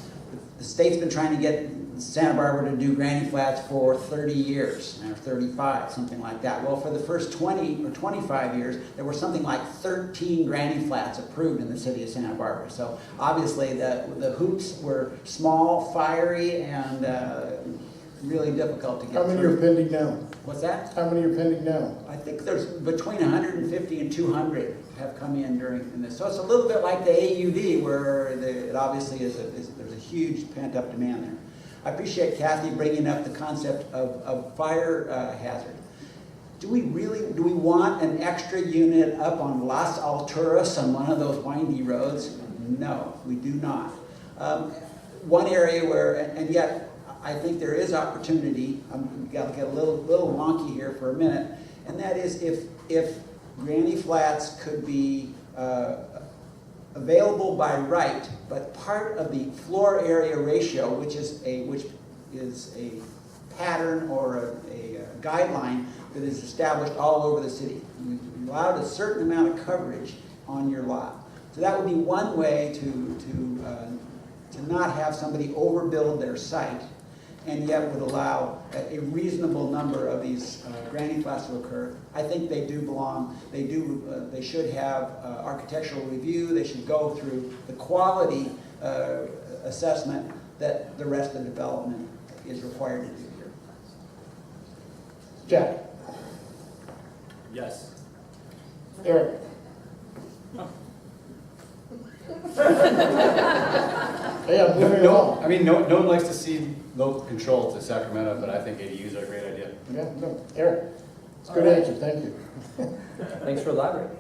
state's been trying to get Santa Barbara to do granny flats for 30 years, or 35, something like that. Well, for the first 20 or 25 years, there were something like 13 granny flats approved in the city of Santa Barbara. So obviously the hoops were small, fiery, and really difficult to get How many through. are pending now? What's that? How many are pending now? I think there's between 150 and 200 have come in during this. So it's a little bit like the AUD, where it obviously there's a huge pent-up demand there. I appreciate Kathy bringing up the concept of fire hazard. Do we want an extra unit up on Las Alturas on one of those windy roads? No, we do not. One area where, and yet I think there is opportunity. I'm got to get a little wonky here for a minute, and that is if granny flats could be available by right, but part of the floor area ratio, which is a pattern or a guideline that is established all over the city. You're allowed a certain amount of coverage on your lot. So that would be one way to not have somebody overbuild their site, and yet would allow a reasonable number of these granny flats to occur. I think they do belong. They should have architectural review. They should go through the quality assessment that the rest of the development is required to do here. Jack? Yes. Eric? Hey, I'm moving along. I mean, no one likes to see local control to Sacramento, but I think ADUs are a great idea. Yeah, no, Eric? It's a good answer, thank you. Thanks for elaborating.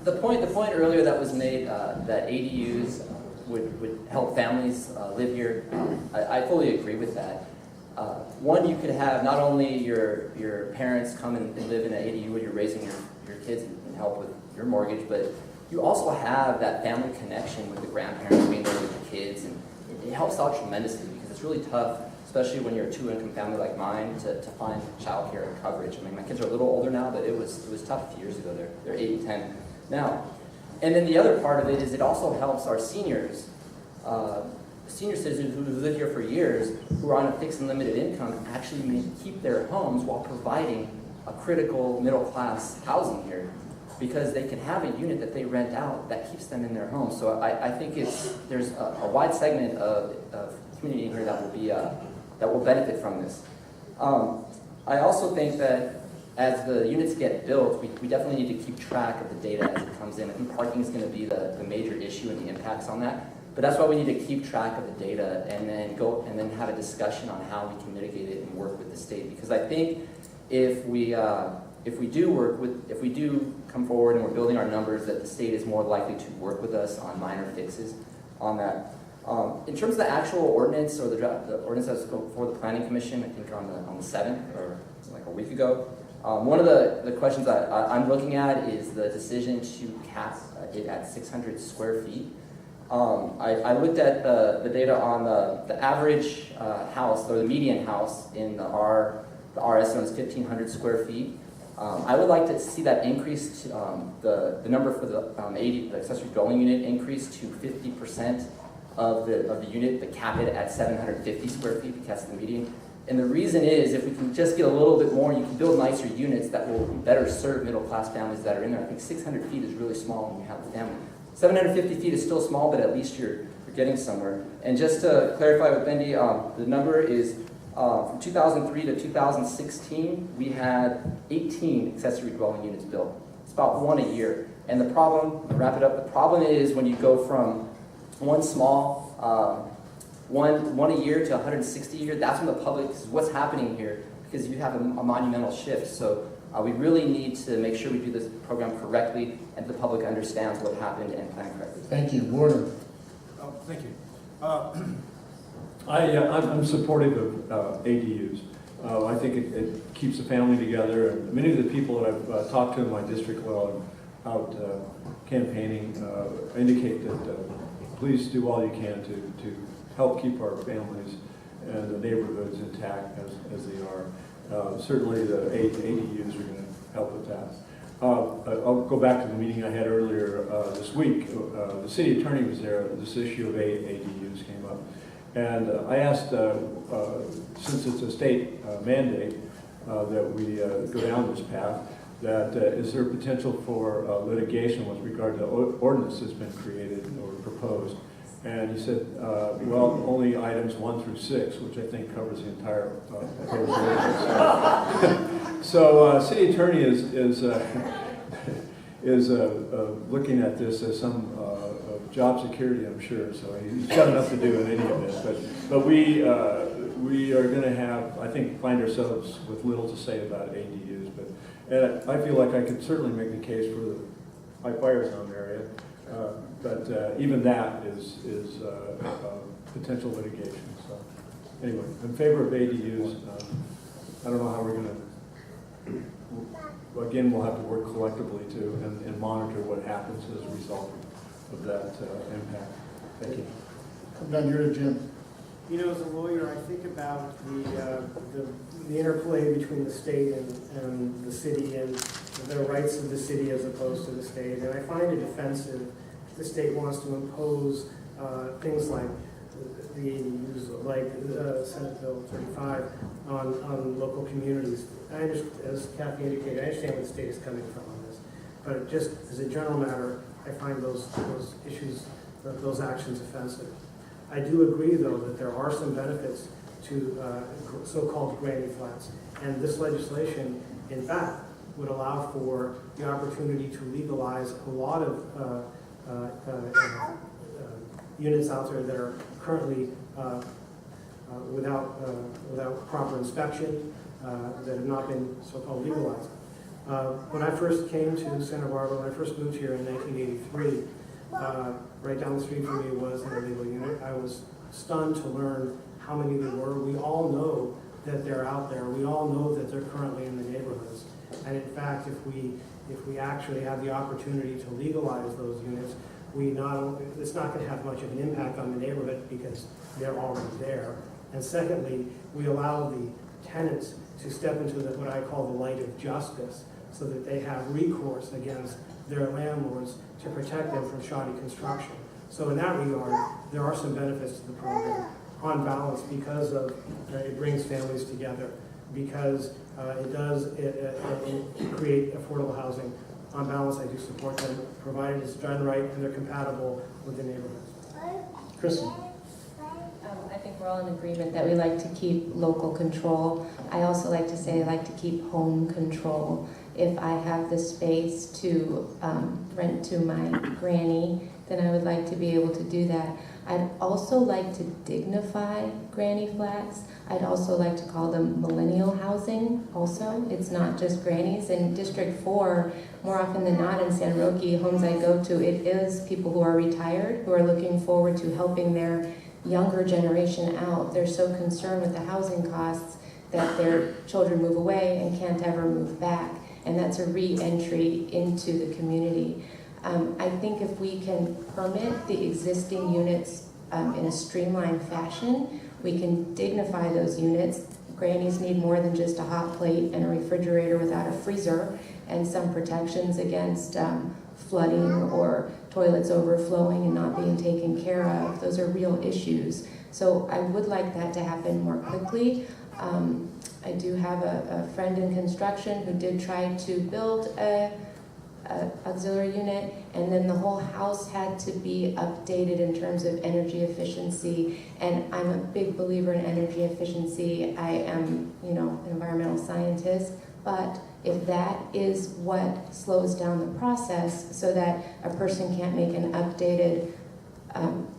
The point earlier that was made that ADUs would help families live here, I fully agree with that. One, you could have not only your parents come and live in an ADU when you're raising your kids and help with your mortgage, but you also have that family connection with the grandparents being there with the kids, and it helps out tremendously because it's really tough especially when you're a two-income family like mine, to find childcare and coverage. I mean, my kids are a little older now, but it was tough a few years ago. They're 8 and 10 now. And then the other part of it is it also helps our seniors, senior citizens who have lived here for years, who are on a fixed and limited income, actually keep their homes while providing a critical middle-class housing here, because they can have a unit that they rent out that keeps them in their home. So I think there's a wide segment of community here that will be that will benefit from this. I also think that as the units get built, we definitely need to keep track of the data as it comes in. I think parking is going to be the major issue and the impacts on that. But that's why we need to keep track of the data and then have a discussion on how we can mitigate it and work with the state. Because I think if we do come forward and we're building our numbers, that the state is more likely to work with us on minor fixes on that. In terms of the actual ordinance, or the ordinance that's before the Planning Commission, I think on the 7th, or like a week ago, one of the questions I'm looking at is the decision to cap it at 600 square feet. I looked at the data on the average house, or the median house in the RS zone is 1,500 square feet. I would like to see that increase to, the number for the accessory dwelling unit increase to 50% of the unit, but cap it at 750 square feet, because that's the median. And the reason is, if we can just get a little bit more, you can build nicer units that will better serve middle-class families that are in there. I think 600 feet is really small when you have a family. 750 feet is still small, but at least you're getting somewhere. And just to clarify with Bendy, the number is from 2003 to 2016, we had 18 accessory dwelling units built. It's about one a year. And the problem, to wrap it up, the problem is when you go from one a year to 160 a year, that's when the public, this is what's happening here, because you have a monumental shift. So we really need to make sure we do this program correctly and the public understands what happened and plan correctly. Thank you. Warner. Oh, thank you. I'm supportive of ADUs. I think it keeps the family together. And many of the people that I've talked to in my district while I'm out campaigning indicate that please do all you can to help keep our families and the neighborhoods intact as they are. Certainly the ADUs are going to help with that. I'll go back to the meeting I had earlier this week. The city attorney was there. This issue of ADUs came up. And I asked, since it's a state mandate that we go down this path, that is there potential for litigation with regard to ordinance that's been created or proposed? And he said, well, only items 1 through 6, which I think covers the entire proposed ordinance. So city attorney is looking at this as some job security, I'm sure. So he's got enough to do in any of this. But we are going to have, I think, find ourselves with little to say about ADUs. And I feel like I could certainly make the case for the high fire zone area. But even that is potential litigation. So anyway, in favor of ADUs. I don't know how we're going to, again, we'll have to work collectively and monitor what happens as a result of that impact. Thank you. Come down here to Jim. You know, as a lawyer, I think about the interplay between the state and the city, and the rights of the city as opposed to the state. And I find it offensive if the state wants to impose things like the ADUs, like Senate Bill 35, on local communities. I understand, as Kathy indicated, I understand where the state is coming from on this. But just as a general matter, I find those issues, those actions offensive. I do agree, though, that there are some benefits to so-called granny flats. And this legislation, in fact, would allow for the opportunity to legalize a lot of units out there that are currently without proper inspection, that have not been so-called legalized. When I first came to Santa Barbara, when I first moved here in 1983, right down the street from me was an illegal unit. I was stunned to learn how many there were. We all know that they're out there. We all know that they're currently in the neighborhoods. And in fact, if we actually have the opportunity to legalize those units, it's not going to have much of an impact on the neighborhood because they're already there. And secondly, we allow the tenants to step into what I call the light of justice, so that they have recourse against their landlords to protect them from shoddy construction. So in that regard, there are some benefits to the program on balance, because of it brings families together, because it does create affordable housing. On balance, I do support them, provided it's done right and they're compatible with the neighborhoods. Kristen? I think we're all in agreement that we like to keep local control. I also like to say I like to keep home control. If I have the space to rent to my granny, then I would like to be able to do that. I'd also like to dignify granny flats. I'd also like to call them millennial housing also. It's not just grannies. In District 4, more often than not in San Roque, homes I go to, it is people who are retired, who are looking forward to helping their younger generation out. They're so concerned with the housing costs that their children move away and can't ever move back. And that's a re-entry into the community. I think if we can permit the existing units in a streamlined fashion, we can dignify those units. Grannies need more than just a hot plate and a refrigerator without a freezer, and some protections against flooding or toilets overflowing and not being taken care of. Those are real issues. So I would like that to happen more quickly. I do have a friend in construction who did try to build a auxiliary unit, and then the whole house had to be updated in terms of energy efficiency. And I'm a big believer in energy efficiency. I am, an environmental scientist, but if that is what slows down the process so that a person can't make an updated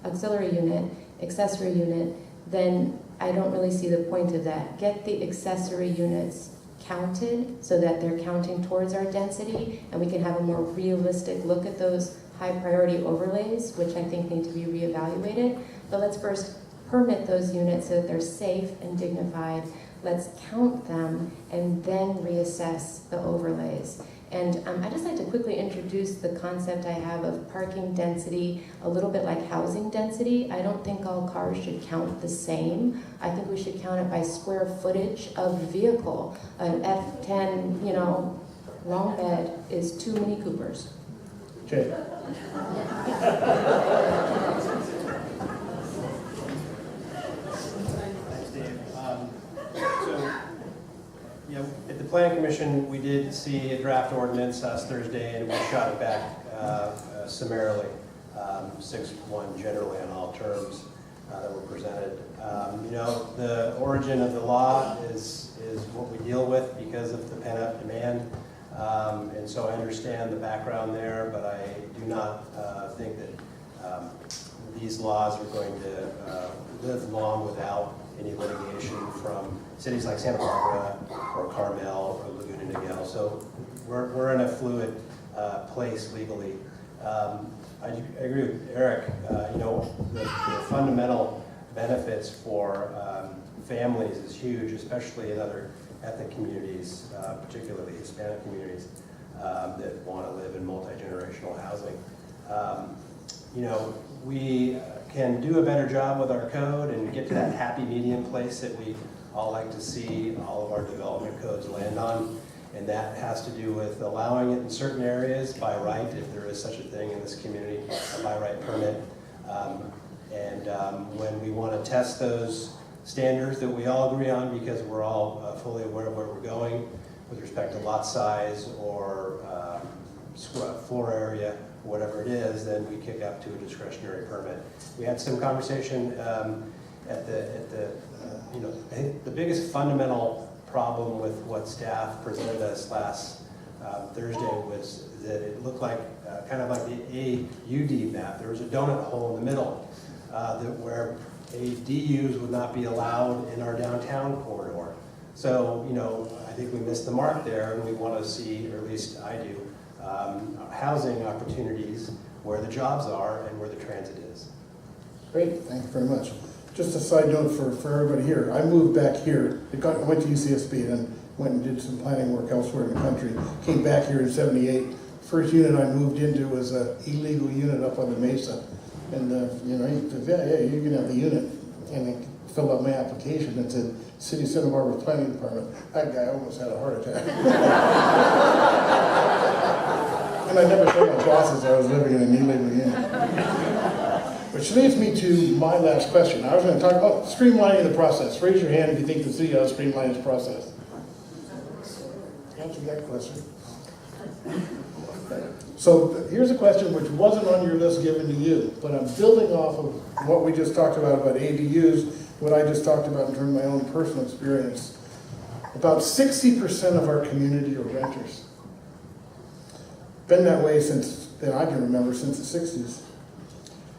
auxiliary unit, accessory unit, then I don't really see the point of that. Get the accessory units counted so that they're counting towards our density, and we can have a more realistic look at those high priority overlays, which I think need to be reevaluated. But let's first permit those units so that they're safe and dignified. Let's count them and then reassess the overlays. And I'd just like to quickly introduce the concept I have of parking density, a little bit like housing density. I don't think all cars should count the same. I think we should count it by square footage of the vehicle. An F10, long bed is 2 Mini Coopers. Jay? Thanks, Dave. At the Planning Commission, we did see a draft ordinance last Thursday, and we shot it back summarily, 6-1 generally on all terms that were presented. The origin of the law is what we deal with because of the pent-up demand, and so I understand the background there, but I do not think that these laws are going to live long without any litigation from cities like Santa Barbara or Carmel or Laguna Niguel. So we're in a fluid place legally. I agree with Eric. The fundamental benefits for families is huge, especially in other ethnic communities, particularly Hispanic communities that want to live in multi-generational housing. We can do a better job with our code and get to that happy medium place that we all like to see all of our development codes land on. And that has to do with allowing it in certain areas by right, if there is such a thing in this community, a by right permit. When we want to test those standards that we all agree on, because we're all fully aware of where we're going with respect to lot size or floor area, whatever it is, then we kick up to a discretionary permit. We had some conversation I think the biggest fundamental problem with what staff presented us last Thursday was that it looked like kind of like the AUD map. There was a donut hole in the middle where ADUs would not be allowed in our downtown corridor. So, I think we missed the mark there, and we want to see, or at least I do, housing opportunities where the jobs are and where the transit is. Great, thank you very much. Just a side note for everybody here. I moved back here. I went to UCSB and then went and did some planning work elsewhere in the country. Came back here in '78. First unit I moved into was an illegal unit up on the Mesa. And, you can have the unit. And filled out my application, it said City of Santa Barbara Planning Department. That guy almost had a heart attack. And I never told my bosses I was living in an illegally in. Which leads me to my last question. I was going to talk about streamlining the process. Raise your hand if you think the city ought to streamline its process. Answer that question. So here's a question which wasn't on your list given to you, but I'm building off of what we just talked about ADUs, what I just talked about in terms of my own personal experience. About 60% of our community are renters. Been that way since then I can remember, since the 60s.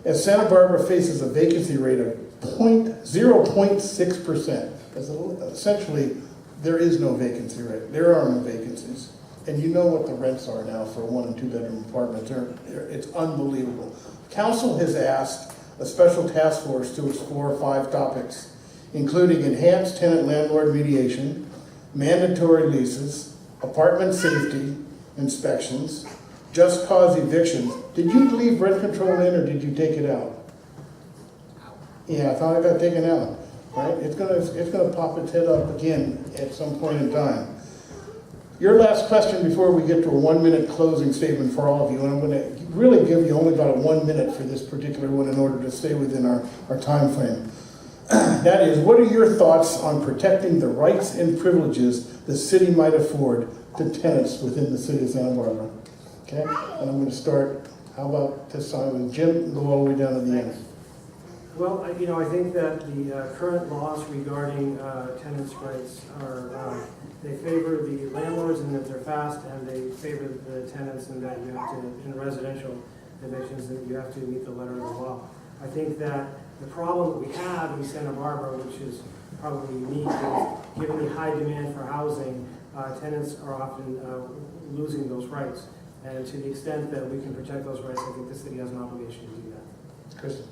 As Santa Barbara faces a vacancy rate of 0.6%, because essentially there is no vacancy rate. There are no vacancies. And you know what the rents are now for a 1- and 2-bedroom apartment. It's unbelievable. Council has asked a special task force to explore 5 topics, including enhanced tenant-landlord mediation, mandatory leases, apartment safety inspections, just cause evictions. Did you leave rent control in or did you take it out? Yeah, I thought it got taken out. Right? It's gonna pop its head up again at some point in time. Your last question before we get to a 1-minute closing statement for all of you, and I'm going to really give you only about 1 minute for this particular one in order to stay within our time frame. That is, what are your thoughts on protecting the rights and privileges the city might afford to tenants within the city of Santa Barbara? Okay, and I'm going to start, how about this time with Jim, and go all the way down to the end. Well, I think that the current laws regarding tenants' rights are, they favor the landlords in that they're fast, and they favor the tenants in that you have to, in residential evictions, that you have to meet the letter of the law. I think that the problem that we have in Santa Barbara, which is probably unique, is given the high demand for housing, tenants are often losing those rights. And to the extent that we can protect those rights, I think the city has an obligation to do that. Kristen.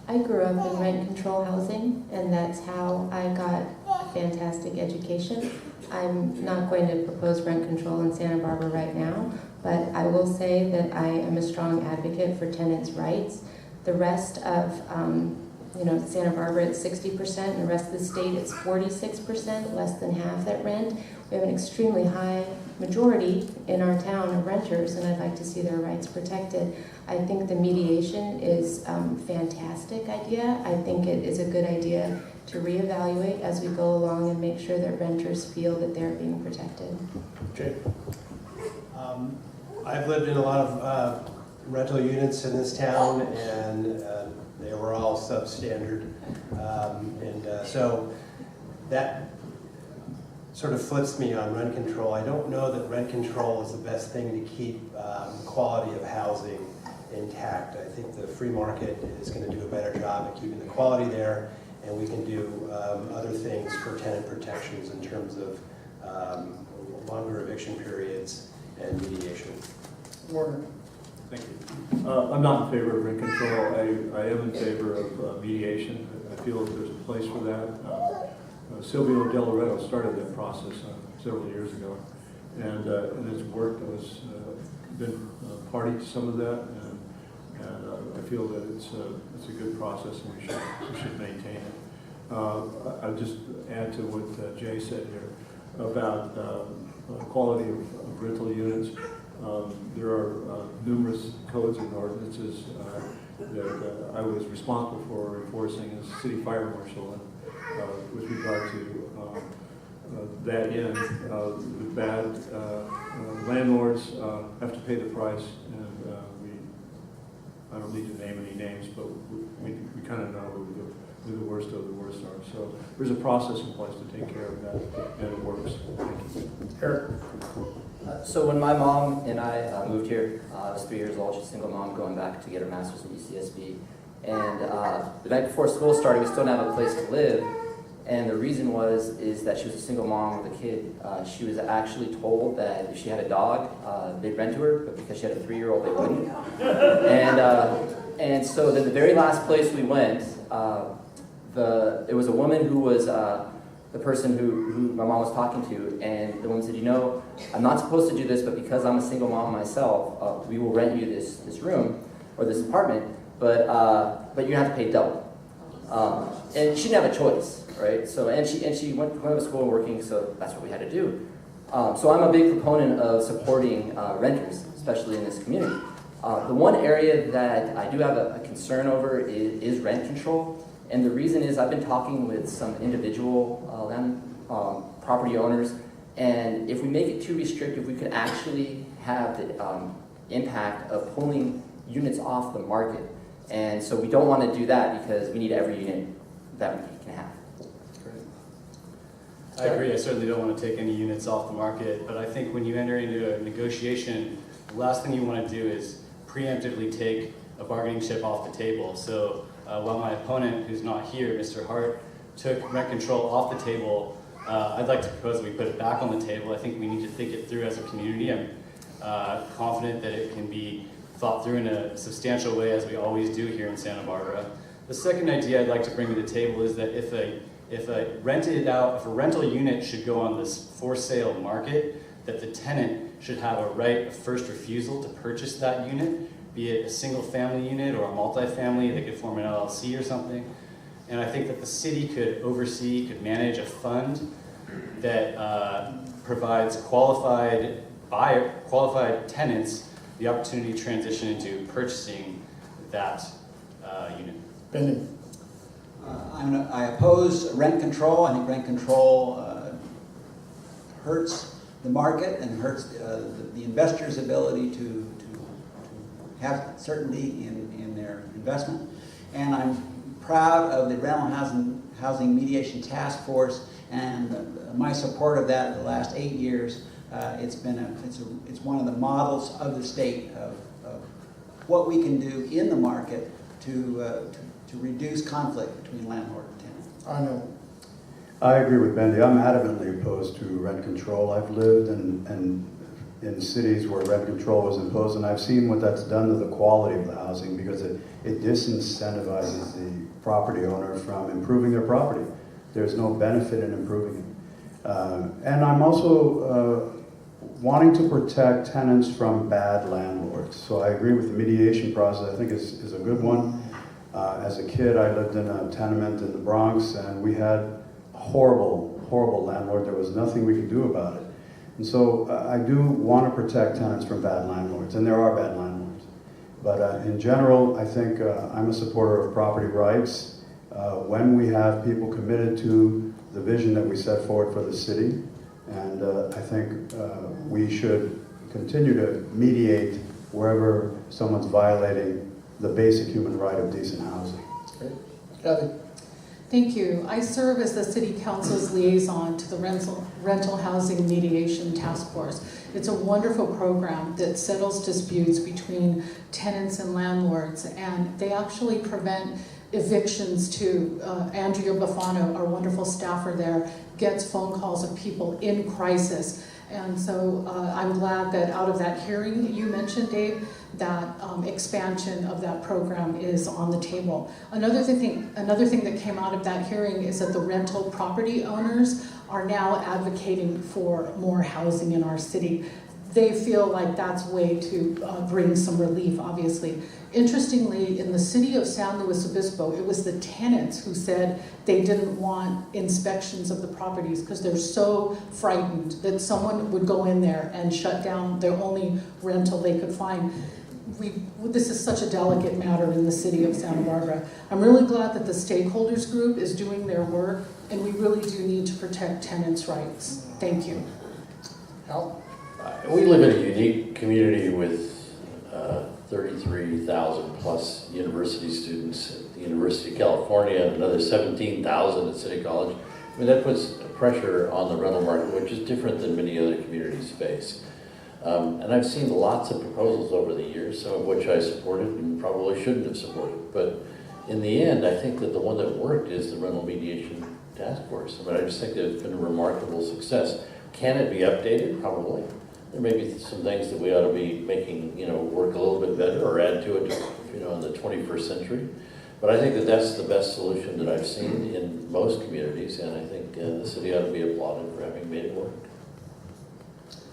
I grew up in rent control housing, and that's how I got a fantastic education. I'm not going to propose rent control in Santa Barbara right now, but I will say that I am a strong advocate for tenants' rights. The rest of Santa Barbara, it's 60%, and the rest of the state, it's 46%, less than half that rent. We have an extremely high majority in our town of renters, and I'd like to see their rights protected. I think the mediation is a fantastic idea. I think it is a good idea to reevaluate as we go along and make sure that renters feel that they're being protected. Jay. I've lived in a lot of rental units in this town, and they were all substandard. So that sort of flips me on rent control. I don't know that rent control is the best thing to keep quality of housing intact. I think the free market is going to do a better job at keeping the quality there, and we can do other things for tenant protections in terms of longer eviction periods and mediation. Warner. Thank you. I'm not in favor of rent control. I am in favor of mediation. I feel that there's a place for that. Silvio De Loretto started that process several years ago, and it's worked. I was been party to some of that, and I feel that it's a good process, and we should maintain it. I'll just add to what Jay said here about quality of rental units. There are numerous codes and ordinances that I was responsible for enforcing as city fire marshal, and with regard to that end, the bad landlords have to pay the price, and I don't need to name any names, but we kind of know who the worst of the worst are. So there's a process in place to take care of that, and it works. Thank you. Eric. So when my mom and I moved here, I was 3 years old. She's a single mom going back to get her master's in UCSB. And the night before school started, we still didn't have a place to live. And the reason is that she was a single mom with a kid. She was actually told that if she had a dog, they'd rent to her, but because she had a 3-year-old, they wouldn't. And so then the very last place we went, it was a woman who was the person who my mom was talking to, and the woman said, I'm not supposed to do this, but because I'm a single mom myself, we will rent you this room or this apartment, but you're gonna have to pay double. And she didn't have a choice, right? So, and she went to school and working, so that's what we had to do. So I'm a big proponent of supporting renters, especially in this community. The one area that I do have a concern over is rent control. And the reason is I've been talking with some individual property owners, and if we make it too restrictive, we could actually have the impact of pulling units off the market. And so we don't want to do that because we need every unit that we can have. I agree. I certainly don't want to take any units off the market, but I think when you enter into a negotiation, the last thing you want to do is preemptively take a bargaining chip off the table. So while my opponent, who's not here, Mr. Hart, took rent control off the table, I'd like to propose that we put it back on the table. I think we need to think it through as a community. I'm confident that it can be thought through in a substantial way, as we always do here in Santa Barbara. The second idea I'd like to bring to the table is that if a rental unit should go on this for sale market, that the tenant should have a right of first refusal to purchase that unit, be it a single family unit or a multifamily. They could form an LLC or something. And I think that the city could manage a fund that provides qualified tenants the opportunity to transition into purchasing that unit. Benny. I oppose rent control. I think rent control hurts the market and hurts the investor's ability to have certainty in their investment. And I'm proud of the Rental Housing Mediation Task Force and my support of that in the last 8 years. It's one of the models of the state of what we can do in the market to reduce conflict between landlord and tenant. I know. I agree with Bendy. I'm adamantly opposed to rent control. I've lived in cities where rent control was imposed, and I've seen what that's done to the quality of the housing because it disincentivizes the property owner from improving their property. There's no benefit in improving it. And I'm also wanting to protect tenants from bad landlords. So I agree with the mediation process. I think is a good one. As a kid, I lived in a tenement in the Bronx, and we had a horrible, horrible landlord. There was nothing we could do about it. And so I do want to protect tenants from bad landlords, and there are bad landlords. But in general, I think I'm a supporter of property rights. When we have people committed to the vision that we set forward for the city, and I think we should continue to mediate wherever someone's violating the basic human right of decent housing. Great. Kathy. Thank you. I serve as the City Council's liaison to the Rental Housing Mediation Task Force. It's a wonderful program that settles disputes between tenants and landlords, and they actually prevent evictions too. Andrea Bufano, our wonderful staffer there, gets phone calls of people in crisis. And so I'm glad that out of that hearing that you mentioned, Dave, that expansion of that program is on the table. Another thing that came out of that hearing is that the rental property owners are now advocating for more housing in our city. They feel like that's a way to bring some relief, obviously. Interestingly, in the city of San Luis Obispo, it was the tenants who said they didn't want inspections of the properties because they're so frightened that someone would go in there and shut down their only rental they could find. This is such a delicate matter in the city of Santa Barbara. I'm really glad that the stakeholders group is doing their work, and we really do need to protect tenants' rights. Thank you. Al? We live in a unique community with 33,000 plus university students at the University of California and another 17,000 at City College. I mean, that puts pressure on the rental market, which is different than many other communities face. And I've seen lots of proposals over the years, some of which I supported and probably shouldn't have supported. But in the end, I think that the one that worked is the Rental Mediation Task Force. I mean, I just think that it's been a remarkable success. Can it be updated? Probably. There may be some things that we ought to be making, work a little bit better or add to it, in the 21st century. But I think that that's the best solution that I've seen in most communities, and I think the city ought to be applauded for having made it work.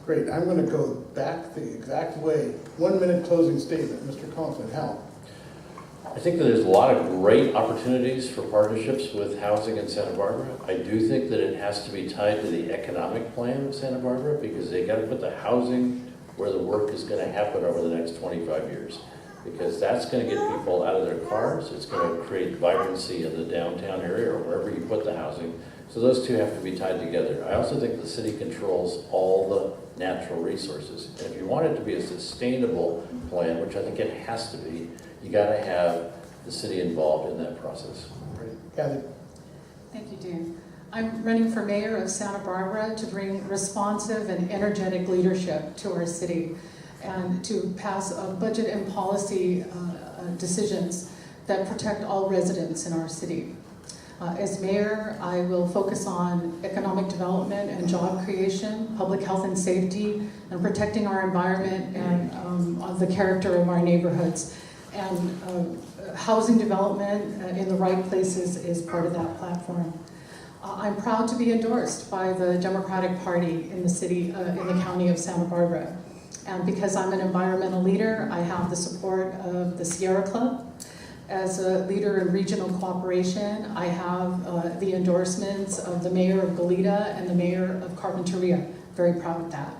Great. I'm going to go back the exact way. 1 minute closing statement. Mr. Conklin, Hal. I think that there's a lot of great opportunities for partnerships with housing in Santa Barbara. I do think that it has to be tied to the economic plan of Santa Barbara because they got to put the housing where the work is going to happen over the next 25 years. Because that's going to get people out of their cars. It's going to create vibrancy in the downtown area or wherever you put the housing. So those two have to be tied together. I also think the city controls all the natural resources. And if you want it to be a sustainable plan, which I think it has to be, you got to have the city involved in that process. Kathy? Thank you, Dave. I'm running for mayor of Santa Barbara to bring responsive and energetic leadership to our city and to pass budget and policy decisions that protect all residents in our city. As mayor, I will focus on economic development and job creation, public health and safety, and protecting our environment and the character of our neighborhoods. And housing development in the right places is part of that platform. I'm proud to be endorsed by the Democratic Party in the city, in the county of Santa Barbara. And because I'm an environmental leader, I have the support of the Sierra Club. As a leader in regional cooperation, I have the endorsements of the mayor of Goleta and the mayor of Carpinteria. Very proud of that.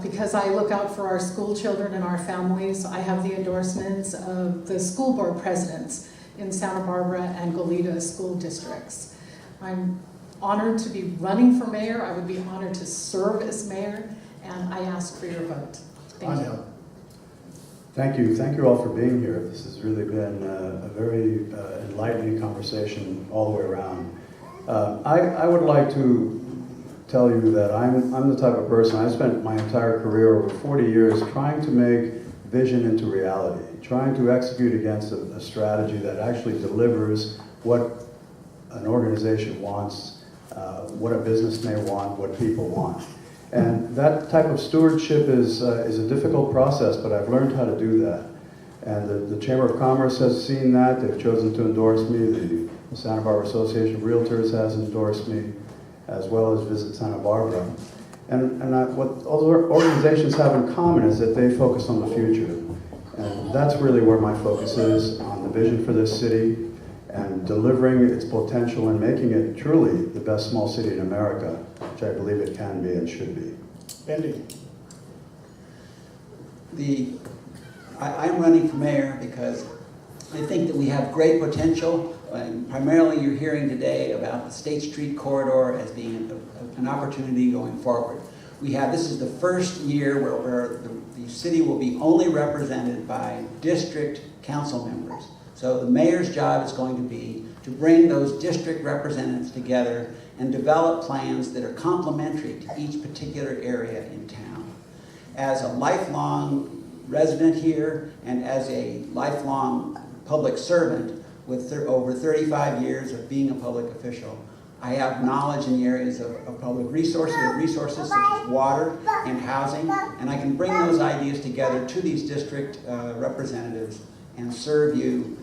Because I look out for our school children and our families, I have the endorsements of the school board presidents in Santa Barbara and Goleta school districts. I'm honored to be running for mayor. I would be honored to serve as mayor, and I ask for your vote. Thank you. Thank you. Thank you all for being here. This has really been a very enlightening conversation all the way around. I would like to tell you that I'm the type of person, I spent my entire career, over 40 years, trying to make vision into reality, trying to execute against a strategy that actually delivers what an organization wants, what a business may want, what people want. And that type of stewardship is a difficult process, but I've learned how to do that. And the Chamber of Commerce has seen that. They've chosen to endorse me. The Santa Barbara Association of Realtors has endorsed me, as well as Visit Santa Barbara. And what all the organizations have in common is that they focus on the future. And that's really where my focus is, on the vision for this city and delivering its potential and making it truly the best small city in America, which I believe it can be and should be. Andy? I'm running for mayor because I think that we have great potential. Primarily you're hearing today about the State Street corridor as being an opportunity going forward. This is the first year where the city will be only represented by district council members. So the mayor's job is going to be to bring those district representatives together and develop plans that are complementary to each particular area in town. As a lifelong resident here and as a lifelong public servant with over 35 years of being a public official, I have knowledge in the areas of public resources such as water and housing, and I can bring those ideas together to these district representatives and serve you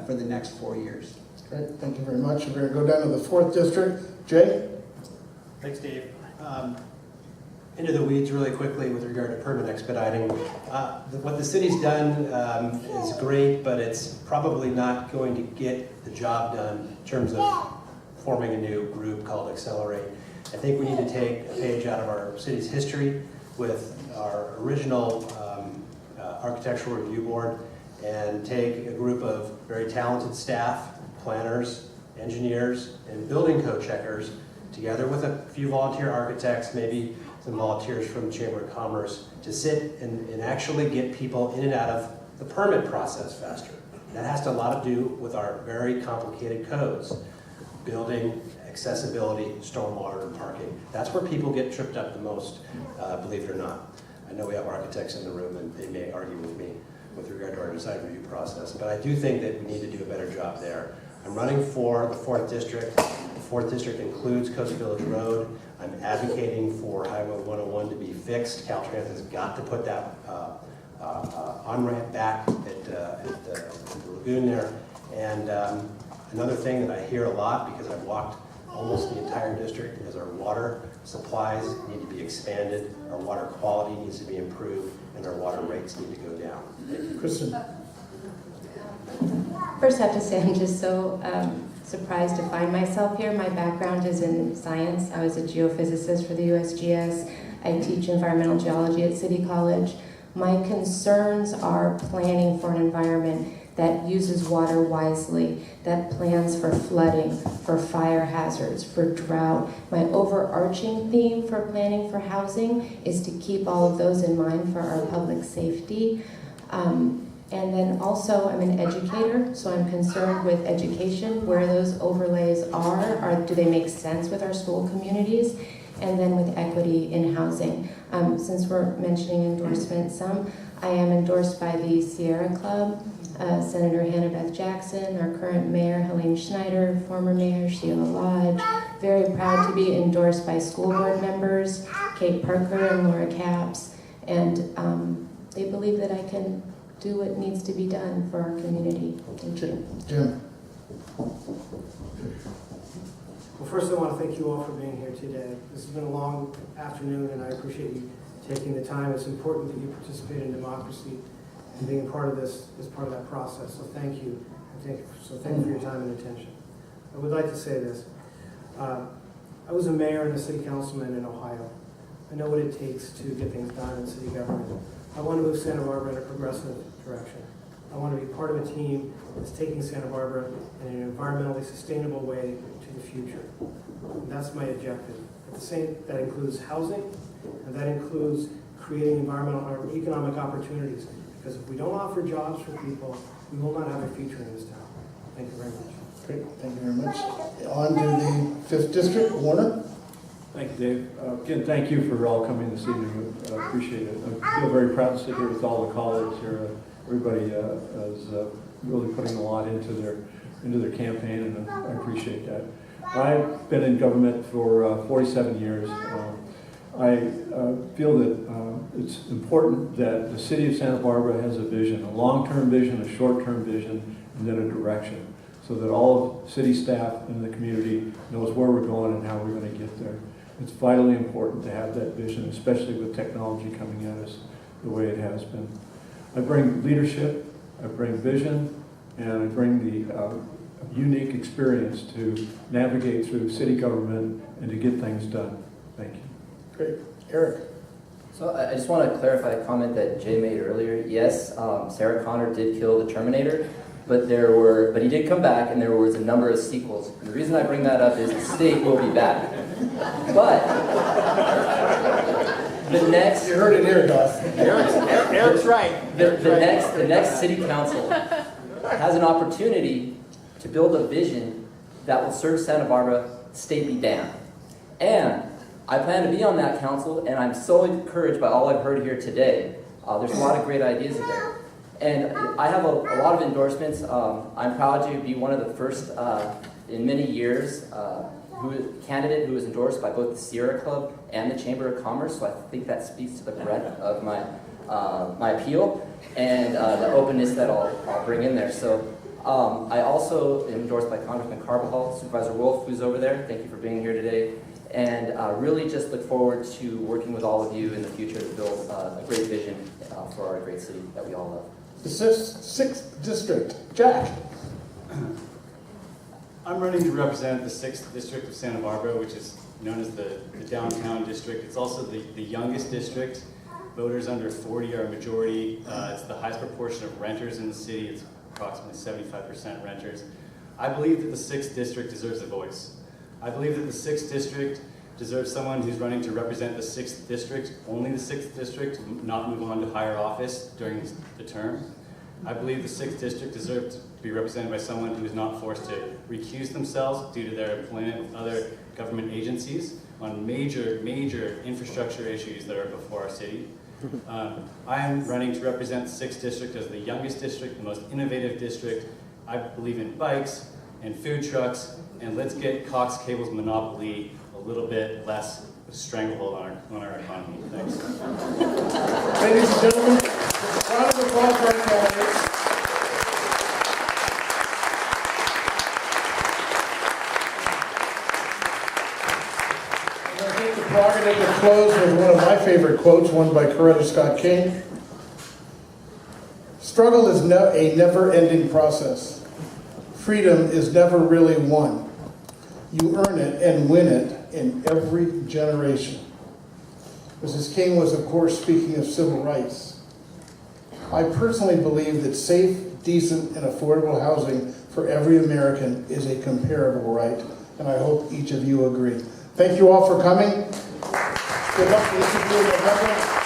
for the next 4 years. Great, thank you very much. We're going to go down to the 4th District. Jay? Thanks, Dave. Into the weeds really quickly with regard to permit expediting. What the city's done is great, but it's probably not going to get the job done in terms of forming a new group called Accelerate. I think we need to take a page out of our city's history with our original architectural review board and take a group of very talented staff, planners, engineers, and building code checkers, together with a few volunteer architects, maybe some volunteers from the Chamber of Commerce, to sit and actually get people in and out of the permit process faster. That has a lot to do with our very complicated codes. Building, accessibility, stormwater, and parking. That's where people get tripped up the most, believe it or not. I know we have architects in the room and they may argue with me with regard to our design review process, but I do think that we need to do a better job there. I'm running for the 4th District. The 4th District includes Coast Village Road. I'm advocating for Highway 101 to be fixed. Caltrans has got to put that on-ramp back at the lagoon there. And another thing that I hear a lot, because I've walked almost the entire district, is our water supplies need to be expanded, our water quality needs to be improved, and our water rates need to go down. Kristen? First, I have to say I'm just so surprised to find myself here. My background is in science. I was a geophysicist for the USGS. I teach environmental geology at City College. My concerns are planning for an environment that uses water wisely, that plans for flooding, for fire hazards, for drought. My overarching theme for planning for housing is to keep all of those in mind for our public safety. And then also, I'm an educator, so I'm concerned with education, where those overlays are do they make sense with our school communities? And then with equity in housing. Since we're mentioning endorsements, I am endorsed by the Sierra Club, Senator Hannah Beth Jackson, our current mayor, Helene Schneider, former mayor, Sheila Lodge. Very proud to be endorsed by school board members, Kate Parker and Laura Capps. And they believe that I can do what needs to be done for our community. Thank you. Jim. Well, first I want to thank you all for being here today. This has been a long afternoon, and I appreciate you taking the time. It's important that you participate in democracy and being part of this as part of that process. So thank you. Thank you for your time and attention. I would like to say this. I was a mayor and a city councilman in Ohio. I know what it takes to get things done in city government. I want to move Santa Barbara in a progressive direction. I want to be part of a team that's taking Santa Barbara in an environmentally sustainable way to the future. And that's my objective. That includes housing, and that includes creating environmental or economic opportunities. Because if we don't offer jobs for people, we will not have a future in this town. Thank you very much. Great, thank you very much. On to the 5th District, Warner. Thank you, Dave. Again, thank you for all coming this evening. I appreciate it. I feel very proud to sit here with all the colleagues here. Everybody is really putting a lot into their campaign, and I appreciate that. I've been in government for 47 years. I feel that it's important that the city of Santa Barbara has a vision, a long-term vision, a short-term vision, and then a direction, so that all of city staff and the community knows where we're going and how we're going to get there. It's vitally important to have that vision, especially with technology coming at us the way it has been. I bring leadership, I bring vision, and I bring the unique experience to navigate through city government and to get things done. Thank you. Great. Eric. So I just want to clarify a comment that Jay made earlier. Yes, Sarah Connor did kill the Terminator, but he did come back, and there was a number of sequels. And the reason I bring that up is the state will be back. But the next... You heard it here, Gus. Eric's right. The next city council has an opportunity to build a vision that will serve Santa Barbara, state be damned. And I plan to be on that council, and I'm so encouraged by all I've heard here today. There's a lot of great ideas in there. And I have a lot of endorsements. I'm proud to be one of the first in many years candidate who was endorsed by both the Sierra Club and the Chamber of Commerce, so I think that speaks to the breadth of my appeal and the openness that I'll bring in there. So I also am endorsed by Congressman Carbajal, Supervisor Wolf, who's over there. Thank you for being here today. And really just look forward to working with all of you in the future to build a great vision for our great city that we all love. The 6th District, Jack. I'm running to represent the 6th District of Santa Barbara, which is known as the downtown district. It's also the youngest district. Voters under 40 are a majority. It's the highest proportion of renters in the city. It's approximately 75% renters. I believe that the 6th District deserves a voice. I believe that the 6th District deserves someone who's running to represent the 6th District, only the 6th District, not move on to higher office during the term. I believe the 6th District deserves to be represented by someone who is not forced to recuse themselves due to their employment with other government agencies on major infrastructure issues that are before our city. I am running to represent the 6th District as the youngest district, the most innovative district. I believe in bikes and food trucks, and let's get Cox Cable's monopoly a little bit less stranglehold on our economy. Thanks. Ladies and gentlemen, a round of applause for our candidates. I'm going to take the prerogative to close with one of my favorite quotes, one by Coretta Scott King. Struggle is a never-ending process. freedom is never really won. You earn it and win it in every generation. Mrs. King was, of course, speaking of civil rights. I personally believe that safe, decent, and affordable housing for every American is a comparable right, and I hope each of you agree. Thank you all for coming. Good luck to each of you in November.